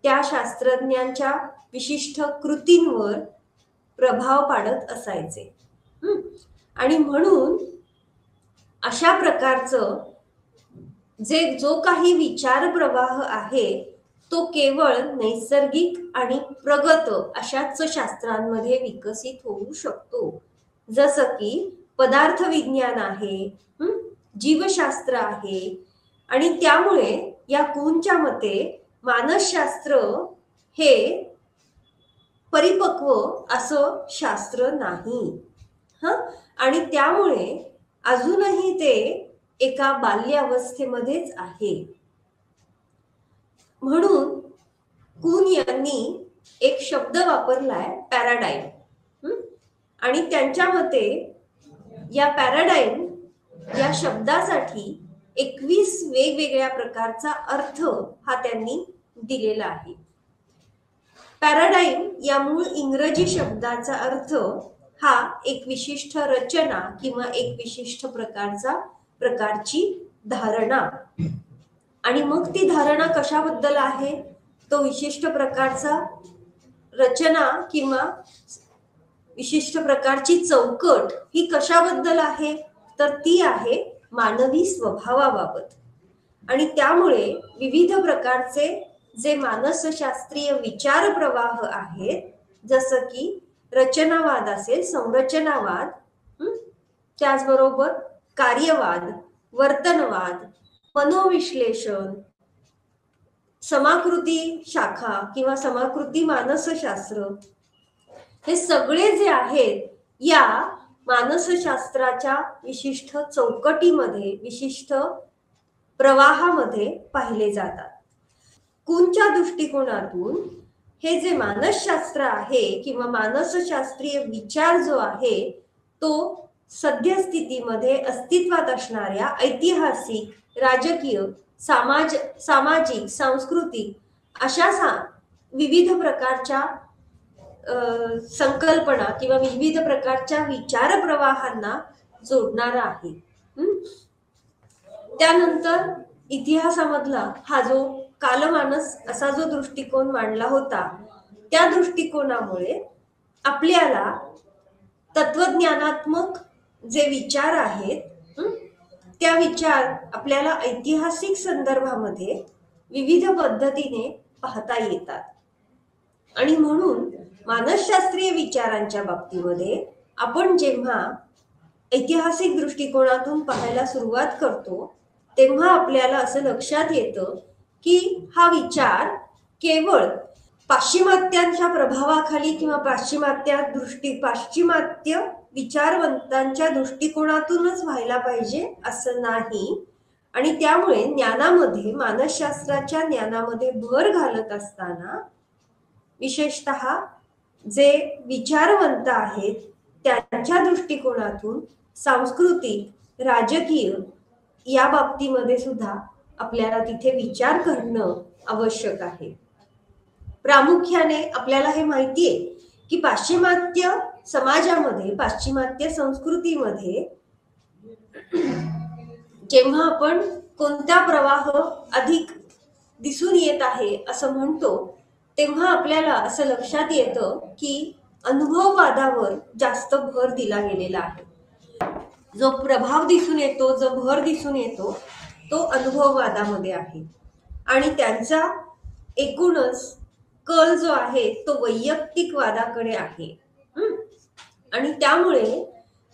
त्या शास्त्रज्ञांच्या विशिष्ट कृतींवर प्रभाव पाडत असायचे. आणि म्हणून अशा प्रकारचं जो काही विचार प्रवाह आहे तो केवळ नैसर्गिक आणि प्रगत अशाच शास्त्रांमध्ये विकसित होऊ शकतो, जसं की पदार्थ विज्ञान आहे, जीवशास्त्र आहे. आणि त्यामुळे या कुनच्या मते मानसशास्त्र हे परिपक्व असं शास्त्र नाही. आणि त्यामुळे अजूनही ते एका बाल्यावस्थेमध्येच आहे. म्हणून कुन यांनी एक शब्द वापरलाय, पॅराडाईम. आणि त्यांच्या मते या पॅराडाईम या शब्दासाठी 21 वेगवेगळ्या प्रकारचा अर्थ हा त्यांनी दिलेला आहे. पॅराडाईम या मूळ इंग्रजी शब्दाचा अर्थ हा एक विशिष्ट रचना किंवा एक विशिष्ट प्रकारची धारणा. आणि मग ती धारणा कशाबद्दल आहे, तो विशिष्ट प्रकारचा रचना किंवा विशिष्ट प्रकारची चौकट ही कशाबद्दल आहे, तर ती आहे मानवी स्वभावाबाबत. आणि त्यामुळे विविध प्रकारचे जे मानसशास्त्रीय विचार प्रवाह आहेत, जसं की रचनावाद असेल, संरचनावाद, त्याचबरोबर कार्यवाद, वर्तनवाद, मनोविश्लेषण, समाकृती शाखा किंवा समाकृती मानसशास्त्र, हे सगळे जे आहेत या मानसशास्त्राच्या विशिष्ट चौकटीमध्ये, विशिष्ट प्रवाहामध्ये पाहिले जातात. कुंच्या दृष्टिकोनातून हे जे मानसशास्त्र आहे किंवा मानसशास्त्रीय विचार जो आहे तो सद्यस्थितीमध्ये अस्तित्वात असणाऱ्या ऐतिहासिक, राजकीय, सामाजिक, सांस्कृतिक अशा विविध प्रकारच्या संकल्पना किंवा विविध प्रकारच्या विचार प्रवाहांना जोडणारा आहे. त्यानंतर इतिहासामधला हा जो कालमानस असा जो दृष्टिकोन मांडला होता, त्या दृष्टिकोनामुळे आपल्याला तत्वज्ञानात्मक जे विचार आहेत त्या विचार आपल्याला ऐतिहासिक संदर्भामध्ये विविध पद्धतीने पाहता येतात. आणि म्हणून मानसशास्त्रीय विचारांच्या बाबतीमध्ये आपण जेव्हा ऐतिहासिक दृष्टिकोनातून पाहायला सुरुवात करतो तेव्हा आपल्याला असं लक्षात येतं की हा विचार केवळ पाश्चिमात्यांच्या प्रभावाखाली किंवा पाश्चिमात्य विचारवंतांच्या दृष्टिकोनातूनच व्हायला पाहिजे असं नाही. आणि त्यामुळे ज्ञानामध्ये, मानसशास्त्राच्या ज्ञानामध्ये भर घालत असताना विशेषतः जे विचारवंत आहेत त्यांच्या दृष्टिकोनातून सांस्कृतिक, राजकीय या बाबतीमध्ये सुद्धा आपल्याला तिथे विचार करणं आवश्यक आहे. प्रामुख्याने आपल्याला हे माहिती आहे की पाश्चिमात्य समाजामध्ये, पाश्चिमात्य संस्कृतीमध्ये जेव्हा आपण कोणता प्रवाह अधिक दिसून येत आहे असं म्हणतो तेव्हा आपल्याला असं लक्षात येतं की अनुभववादावर जास्त भर दिला गेलेला आहे. जो प्रभाव दिसून येतो, जो भर दिसून येतो तो अनुभववादामध्ये आहे. आणि त्यांचा एकूणच कल जो आहे तो वैयक्तिकवादाकडे आहे. आणि त्यामुळे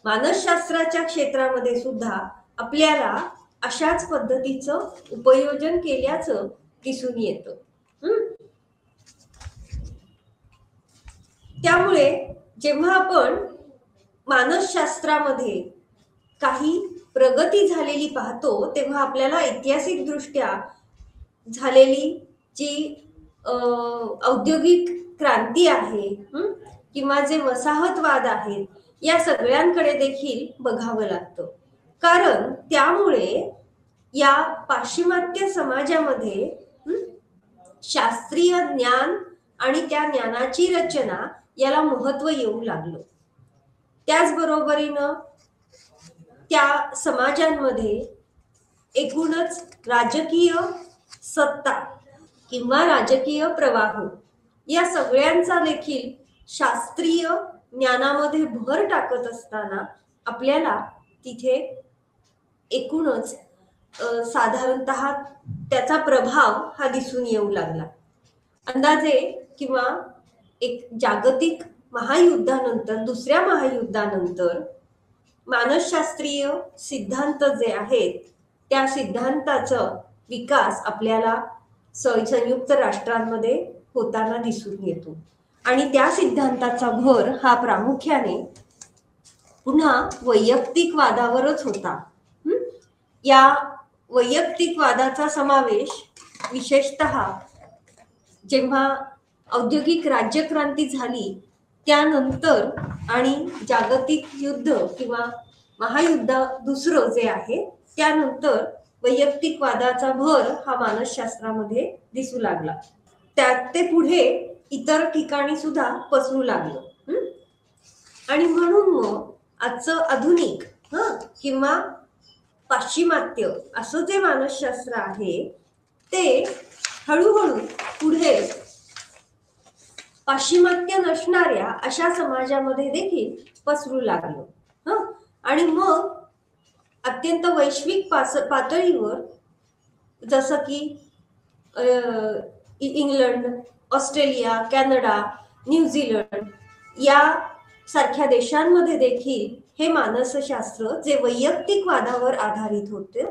मानसशास्त्राच्या क्षेत्रामध्ये सुद्धा आपल्याला अशाच पद्धतीचं उपयोजन केल्याचं दिसून येतं. त्यामुळे जेव्हा आपण मानसशास्त्रामध्ये काही प्रगती झालेली पाहतो तेव्हा आपल्याला ऐतिहासिक दृष्ट्या झालेली जी औद्योगिक क्रांती आहे किंवा जे वसाहतवाद आहेत या सगळ्यांकडे देखील बघावं लागतं. कारण त्यामुळे या पाश्चिमात्य समाजामध्ये शास्त्रीय ज्ञान आणि त्या ज्ञानाची रचना याला महत्व येऊ लागलं. त्याचबरोबरीनं त्या समाजांमध्ये एकूणच राजकीय सत्ता किंवा राजकीय प्रवाह या सगळ्यांचा देखील शास्त्रीय ज्ञानामध्ये भर टाकत असताना आपल्याला तिथे एकूणच साधारणतः त्याचा प्रभाव हा दिसून येऊ लागला. अंदाजे किंवा एक जागतिक महायुद्धानंतर, दुसऱ्या महायुद्धानंतर मानसशास्त्रीय सिद्धांत जे आहेत त्या सिद्धांताचा विकास आपल्याला संयुक्त राष्ट्रांमध्ये होताना दिसून येतो. आणि त्या सिद्धांताचा भर हा प्रामुख्याने पुन्हा वैयक्तिकवादावरच होता. या वैयक्तिकवादाचा समावेश विशेषतः जेव्हा औद्योगिक राज्यक्रांती झाली त्यानंतर आणि जागतिक युद्ध किंवा महायुद्ध दुसरं जे आहे त्यानंतर वैयक्तिकवादाचा भर हा मानसशास्त्रामध्ये दिसू लागला. त्यात ते पुढे इतर ठिकाणी सुद्धा पसरू लागलं. आणि म्हणून मग आजचं आधुनिक किंवा पाश्चिमात्य असं जे मानसशास्त्र आहे ते हळूहळू पुढे पाश्चिमात्य नसणाऱ्या अशा समाजामध्ये देखील पसरू लागलं. आणि मग अत्यंत वैश्विक पातळीवर जसं की इंग्लंड, ऑस्ट्रेलिया, कॅनडा, न्यूझीलंड या सारख्या देशांमध्ये देखील हे मानसशास्त्र जे वैयक्तिकवादावर आधारित होते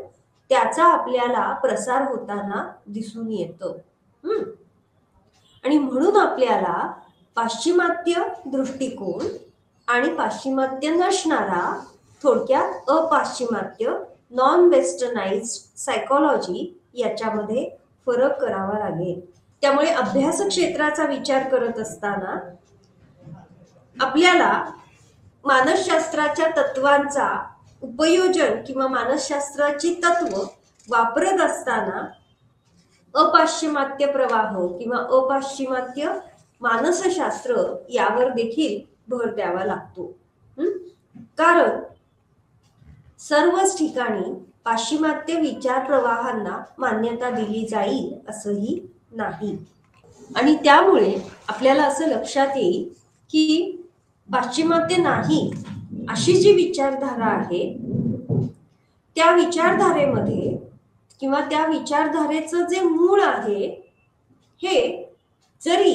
त्याचा आपल्याला प्रसार होताना दिसून येतो. आणि म्हणून आपल्याला पाश्चिमात्य दृष्टिकोन आणि पाश्चिमात्य नसणारा, थोडक्यात अपाश्चिमात्य नॉन वेस्टर्नाइज्ड सायकोलॉजी याच्यामध्ये फरक करावा लागेल. त्यामुळे अभ्यास क्षेत्राचा विचार करत असताना आपल्याला मानसशास्त्राच्या तत्वांचा उपयोजन किंवा मानसशास्त्राची तत्व वापरत असताना अपाश्चिमात्य प्रवाह किंवा अपाश्चिमात्य मानसशास्त्र यावर देखील भर द्यावा लागतो. कारण सर्वच ठिकाणी पाश्चिमात्य विचार प्रवाहांना मान्यता दिली जाईल असंही नाही. आणि त्यामुळे आपल्याला असं लक्षात येईल की पाश्चिमात्य नाही अशी जी विचारधारा आहे त्या विचारधारेमध्ये किंवा त्या विचारधारेचं जे मूळ आहे हे जरी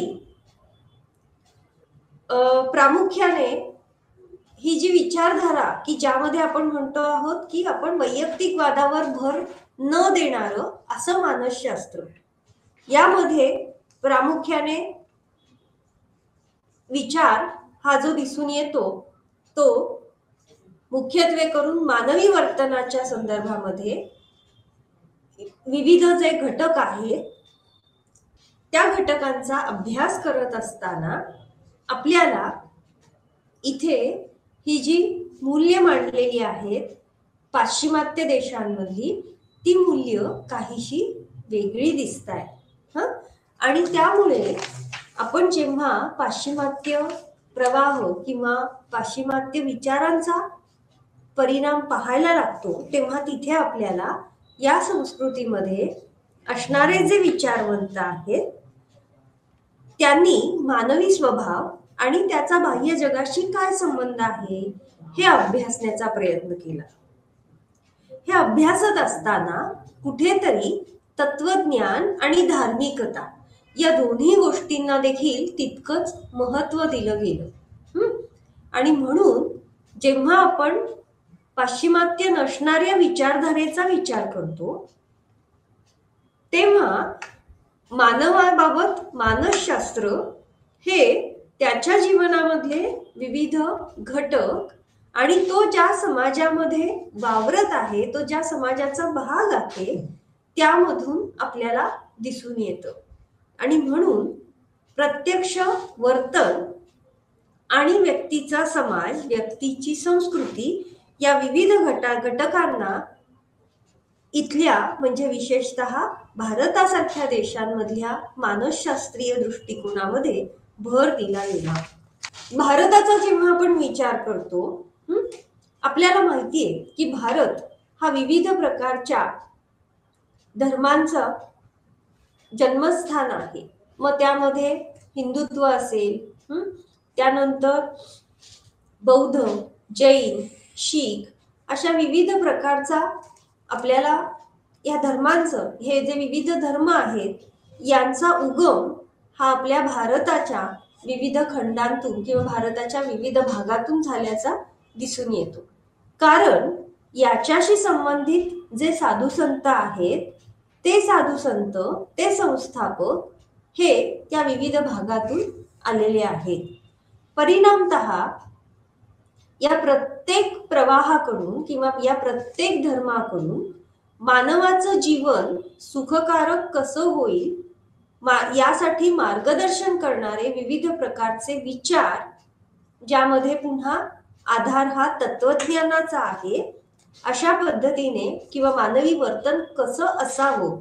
प्रामुख्याने ही जी विचारधारा की ज्यामध्ये आपण म्हणतो आहोत की आपण वैयक्तिकवादावर भर न देणारं असं मानसशास्त्र, यामध्ये प्रामुख्याने विचार हा जो दिसून येतो तो मुख्यत्वे करून मानवी वर्तनाच्या संदर्भामध्ये विविध जे घटक आहेत त्या घटकांचा अभ्यास करत असताना आपल्याला इथे ही जी मूल्य मांडलेली आहेत पाश्चिमात्य देशांमधली ती मूल्य काहीशी वेगळी दिसतायत. आणि त्यामुळे आपण जेव्हा पाश्चिमात्य प्रवाह किंवा पाश्चिमात्य विचारांचा परिणाम पाहायला लागतो तेव्हा तिथे आपल्याला या संस्कृतीमध्ये असणारे जे विचारवंत आहेत त्यांनी मानवी स्वभाव आणि त्याचा बाह्य जगाशी काय संबंध आहे हे अभ्यासण्याचा प्रयत्न केला. हे अभ्यासत असताना कुठेतरी तत्वज्ञान आणि धार्मिकता या दोन्ही गोष्टींना देखील तितकंच महत्व दिलं गेलं. आणि म्हणून जेव्हा आपण पाश्चिमात्य नसणाऱ्या विचारधारेचा विचार करतो तेव्हा मानवाबाबत मानसशास्त्र हे त्याच्या जीवनामधले विविध घटक आणि तो ज्या समाजामध्ये वावरत आहे, तो ज्या समाजाचा भाग आहे त्यामधून आपल्याला दिसून येतं. आणि म्हणून प्रत्यक्ष वर्तन आणि व्यक्तीचा समाज, व्यक्तीची संस्कृती या विविध घटकांना इथल्या म्हणजे विशेषतः भारतासारख्या देशांमधल्या मानसशास्त्रीय दृष्टिकोनामध्ये भर दिला गेला. भारताचा जेव्हा आपण विचार करतो आपल्याला माहितीये की भारत हा विविध प्रकारच्या धर्मांचं जन्मस्थान आहे. मग त्यामध्ये हिंदुत्व असेल, त्यानंतर बौद्ध, जैन, शीख अशा विविध प्रकारचा आपल्याला या धर्मांचं, हे जे विविध धर्म आहेत यांचा उगम हा आपल्या भारताच्या विविध खंडांतून किंवा भारताच्या विविध भागातून झाल्याचा दिसून येतो. कारण याच्याशी संबंधित जे साधू संत आहेत ते साधू संत, ते संस्थापक हे त्या विविध भागातून आलेले आहेत. परिणामतः या प्रत्येक प्रवाहाकडून किंवा या प्रत्येक धर्माकडून मानवाचं जीवन सुखकारक कसं होईल यासाठी मार्गदर्शन करणारे विविध प्रकारचे विचार, ज्यामध्ये पुन्हा आधार हा तत्वज्ञानाचा आहे, अशा पद्धतीने किंवा मानवी वर्तन कसं असावं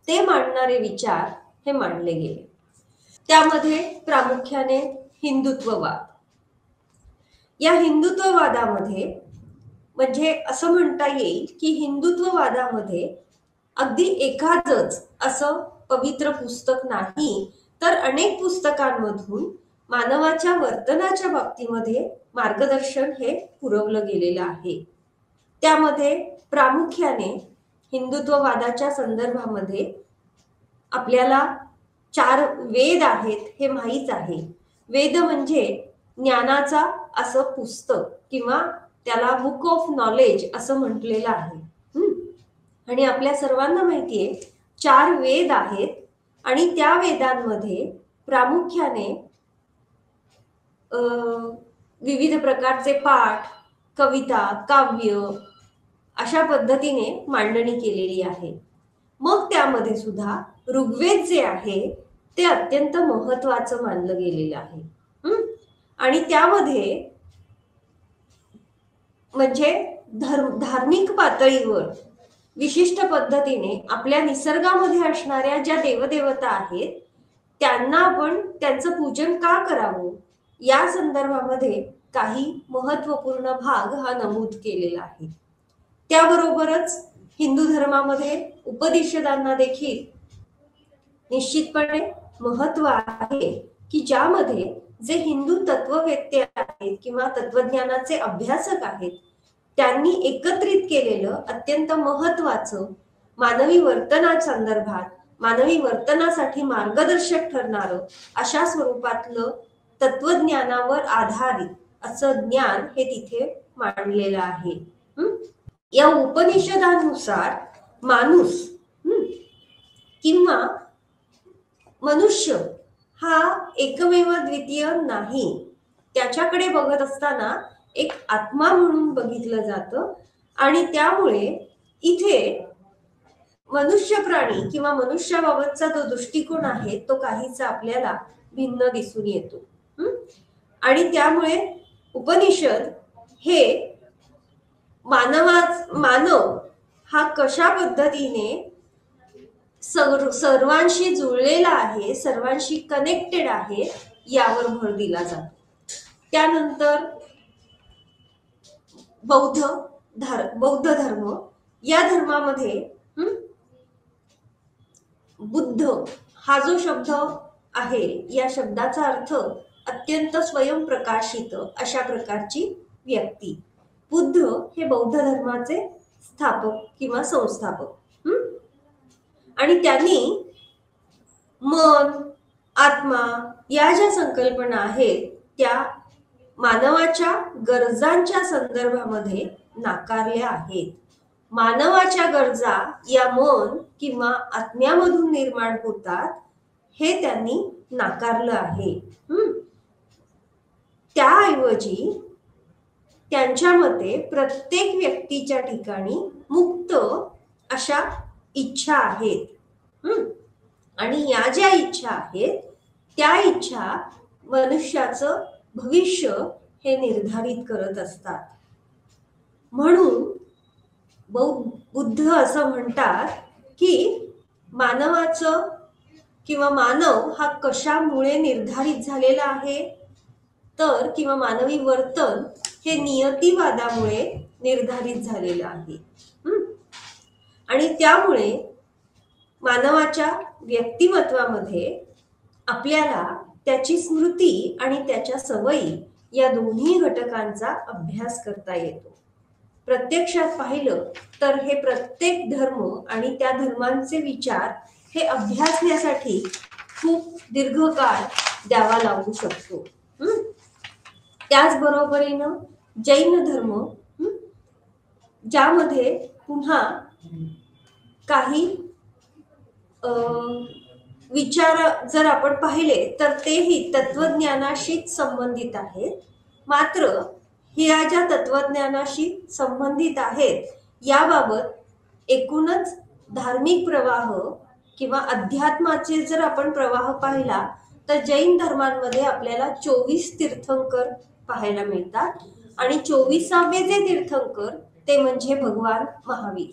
ते मांडणारे विचार हे मांडले गेले. त्यामध्ये प्रामुख्याने हिंदुत्ववाद. या हिंदुत्ववादामध्ये म्हणजे असं म्हणता येईल की हिंदुत्ववादामध्ये अगदी एखादच असं पवित्र पुस्तक नाही, तर अनेक पुस्तकांमधून मानवाच्या वर्तनाच्या बाबतीमध्ये मार्गदर्शन हे पुरवलं गेलेलं आहे. त्यामध्ये प्रामुख्याने हिंदुत्ववादाच्या संदर्भामध्ये आपल्याला 4 वेद आहेत हे माहीत आहे. वेद म्हणजे ज्ञानाचा असं पुस्तक किंवा त्याला बुक ऑफ नॉलेज असं म्हटलेलं आहे. आणि आपल्या सर्वांना माहितीये 4 वेद आहेत आणि त्या वेदांमध्ये प्रामुख्याने विविध प्रकारचे पाठ, कविता, काव्य अशा पद्धतीने मांडणी केलेली आहे. मग त्यामध्ये सुद्धा ऋग्वेद जे आहे ते अत्यंत महत्वाचं मानलं गेलेलं आहे. आणि त्यामध्ये म्हणजे धार्मिक पातळीवर विशिष्ट पद्धतीने आपल्या निसर्गामध्ये असणाऱ्या ज्या देवदेवता आहेत त्यांना आपण त्यांचं पूजन का करावं या संदर्भामध्ये काही महत्वपूर्ण भाग हा नमूद केलेला आहे. त्याबरोबरच हिंदू धर्मामध्ये उपनिषदांना देखील निश्चितपणे महत्व आहे की ज्यामध्ये जे हिंदू तत्ववेत्ते आहेत किंवा तत्वज्ञानाचे अभ्यासक आहेत त्यांनी एकत्रित केलेलं अत्यंत महत्वाचं मानवी वर्तनासंदर्भात मानवी वर्तनासाठी मार्गदर्शक ठरणारं अशा स्वरूपातलं तत्वज्ञानावर आधारित असं ज्ञान हे तिथे मांडलेलं आहे. या उपनिषदानुसार माणूस किंवा मनुष्य हा एकमेव द्वितीय नाही. त्याच्याकडे बघत असताना एक आत्मा म्हणून बघितलं जातं आणि त्यामुळे इथे मनुष्य प्राणी किंवा मनुष्याबाबतचा जो दृष्टिकोन आहे तो काहीसा आपल्याला भिन्न दिसून येतो. आणि त्यामुळे उपनिषद हे मानव हा कशा पद्धतीने सर्वांशी जुळलेला आहे, सर्वांशी कनेक्टेड आहे यावर भर दिला जातो. त्यानंतर बौद्ध धर्म या धर्मामध्ये बुद्ध हा जो शब्द आहे या शब्दाचा अर्थ अत्यंत स्वयंप्रकाशित अशा प्रकारची व्यक्ती. बुद्ध हे बौद्ध धर्माचे स्थापक किंवा संस्थापक. आणि त्यांनी मन, आत्मा या ज्या संकल्पना आहेत त्या मानवाच्या गरजांच्या संदर्भामध्ये नाकारल्या आहेत. मानवाच्या गरजा या मन किंवा आत्म्यामधून निर्माण होतात हे त्यांनी नाकारलं आहे. त्याऐवजी त्यांच्या मते प्रत्येक व्यक्तीच्या ठिकाणी मुक्त अशा इच्छा आहेत. आणि या ज्या इच्छा आहेत त्या इच्छा मनुष्याचं भविष्य हे निर्धारित करत असतात. म्हणून बुद्ध असं म्हणतात की मानवाचं किंवा मानव हा कशामुळे निर्धारित झालेला आहे तर किंवा मानवी वर्तन हे नियतिवादामुळे निर्धारित झालेलं आहे. आणि त्यामुळे मानवाच्या व्यक्तिमत्वामध्ये आपल्याला त्याची स्मृती आणि त्याच्या सवयी या दोन्ही घटकांचा अभ्यास करता येतो. प्रत्यक्षात पाहिलं तर हे प्रत्येक धर्म आणि त्या धर्मांचे विचार हे अभ्यासण्यासाठी खूप दीर्घकाळ द्यावा लागू शकतो. त्याचबरोबरीनं जैन धर्म ज्यामध्ये पुन्हा काही विचार जर आपण पाहिले तर तेही तत्वज्ञानाशीच संबंधित आहेत. मात्र ह्या ज्या तत्वज्ञानाशी संबंधित आहेत याबाबत एकूणच धार्मिक प्रवाह किंवा अध्यात्माचे जर आपण प्रवाह पाहिला तर जैन धर्मांमध्ये आपल्याला 24 तीर्थंकर पाहायला मिळतात आणि 24वे जे तीर्थंकर ते म्हणजे भगवान महावीर.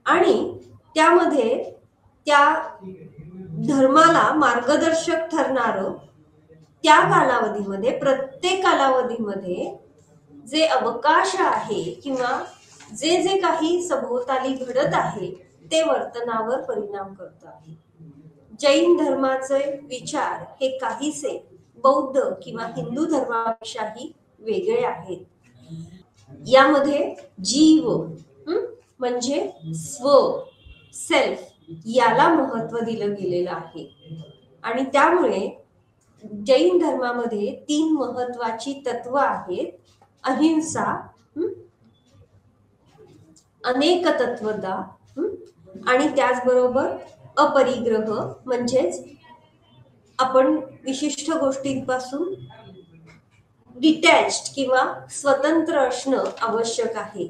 आणि त्यामध्ये त्या धर्माला मार्गदर्शक ठरणारं त्या कालावधीमध्ये प्रत्येक कालावधीमध्ये जे अवकाश आहे किंवा जे जे काही सभोवताली घडत आहे ते वर्तनावर परिणाम करत आहे. जैन धर्माचे विचार हे काहीसे बौद्ध किंवा हिंदू धर्मापेक्षाही वेगळे आहेत. यामध्ये जीव म्हणजे स्व सेल्फ याला महत्व दिलं गेलेलं आहे. आणि त्यामुळे जैन धर्मामध्ये 3 महत्वाची तत्व आहेत. अहिंसा, अनेक तत्वता आणि त्याचबरोबर अपरिग्रह म्हणजेच आपण विशिष्ट गोष्टींपासून डिटॅच्ड किंवा स्वतंत्र असणं आवश्यक आहे.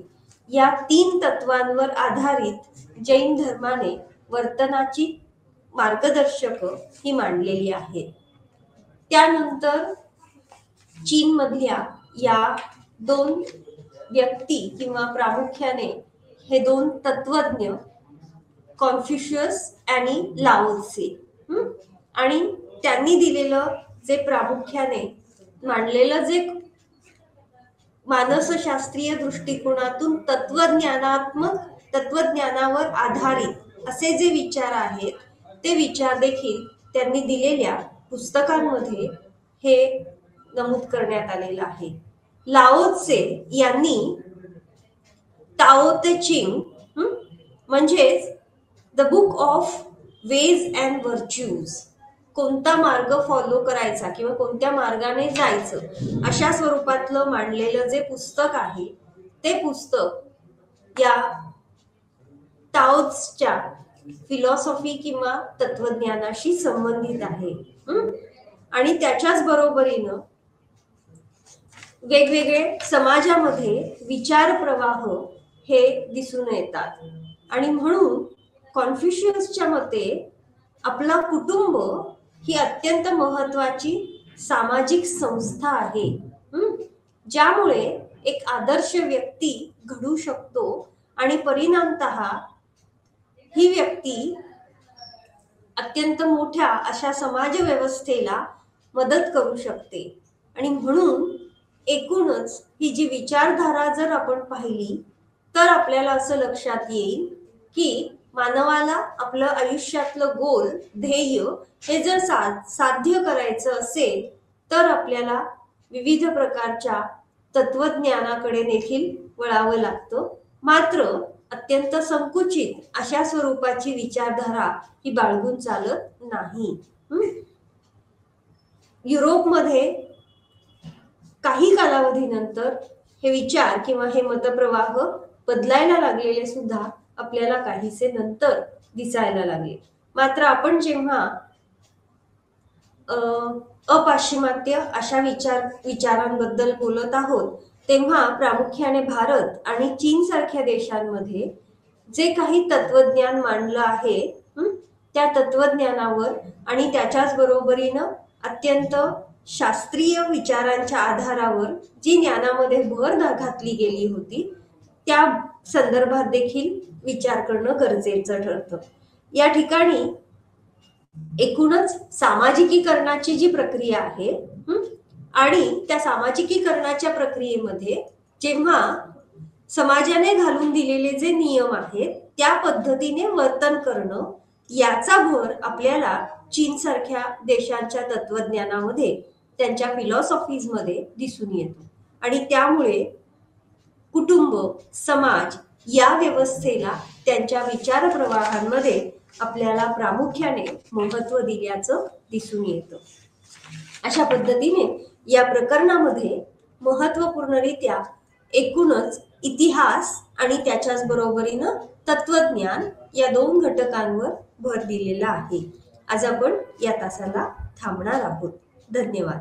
या 3 तत्वांवर आधारित जैन धर्माने वर्तनाची मार्गदर्शक ही मांडलेली आहेत. त्यानंतर चीन मधल्या या 2 व्यक्ती किंवा प्रामुख्याने हे 2 तत्वज्ञ कॉन्फ्युशियस आणि लाओ त्से, आणि त्यांनी दिलेलं जे प्रामुख्याने मांडलेलं जे मानसशास्त्रीय दृष्टिकोनातून तत्वज्ञानावर आधारित असे जे विचार आहेत ते विचार देखील त्यांनी दिलेल्या पुस्तकांमध्ये हे नमूद करण्यात आलेलं आहे. लाओ त्से यांनी ताओ ते चिंग म्हणजेच the book of ways and virtues, कोणता मार्ग फॉलो करायचा किंवा कोणत्या मार्गाने जायचं अशा स्वरूपातलं मांडलेलं जे पुस्तक आहे ते पुस्तक या ताओच्या फिलॉसॉफी किंवा तत्वज्ञानाशी संबंधित आहे. आणि त्याच्याच बरोबरीनं वेगवेगळे समाजामध्ये विचार प्रवाह हे दिसून येतात. आणि म्हणून कॉन्फ्युशियसच्या मते आपला कुटुंब ही अत्यंत महत्वाची सामाजिक संस्था आहे, ज्यामुळे एक आदर्श व्यक्ती घडू शकतो आणि परिणामतः ही व्यक्ती अत्यंत मोठ्या अशा समाज व्यवस्थेला मदत करू शकते. आणि म्हणून एकूणच ही जी विचारधारा जर आपण पाहिली तर आपल्याला असं लक्षात येईल की मानवाला आपलं आयुष्यातलं गोल ध्येय हे जर साध्य करायचं असेल तर आपल्याला विविध प्रकारच्या तत्वज्ञानाकडे देखील वळावं लागतं. मात्र अत्यंत संकुचित अशा स्वरूपाची विचारधारा ही बाळगून चालत नाही. युरोपमध्ये काही कालावधीनंतर हे विचार किंवा हे मतप्रवाह बदलायला लागलेले सुद्धा आपल्याला काहीसे नंतर दिसायला लागले. मात्र आपण जेव्हा अपाश्चिमात्य अशा विचारांबद्दल बोलत आहोत तेव्हा प्रामुख्याने भारत आणि चीन सारख्या देशांमध्ये जे काही तत्वज्ञान मांडलं आहे त्या तत्वज्ञानावर आणि त्याच्याच बरोबरीनं अत्यंत शास्त्रीय विचारांच्या आधारावर जी ज्ञानामध्ये भर घातली गेली होती त्या संदर्भात देखील विचार करणं गरजेचं ठरतं. या ठिकाणी एकूणच सामाजिकीकरणाची जी प्रक्रिया आहे आणि त्या सामाजिकीकरणाच्या प्रक्रियेमध्ये जेव्हा समाजाने घालून दिलेले जे नियम आहेत त्या पद्धतीने वर्तन करणं याचा भर आपल्याला चीन सारख्या देशांच्या तत्वज्ञानामध्ये त्यांच्या फिलॉसॉफीज मध्ये दिसून येतो. आणि त्यामुळे कुटुंब समाज या व्यवस्थेला त्यांच्या विचार प्रवाहांमध्ये आपल्याला प्रामुख्याने महत्त्व दिल्याचं दिसून येतं. अशा पद्धतीने या प्रकरणामध्ये महत्त्वपूर्णरित्या एकूणच इतिहास आणि त्याच्याच बरोबरीनं तत्वज्ञान या 2 घटकांवर भर दिलेला आहे. आज आपण या तासाला थांबणार आहोत. धन्यवाद.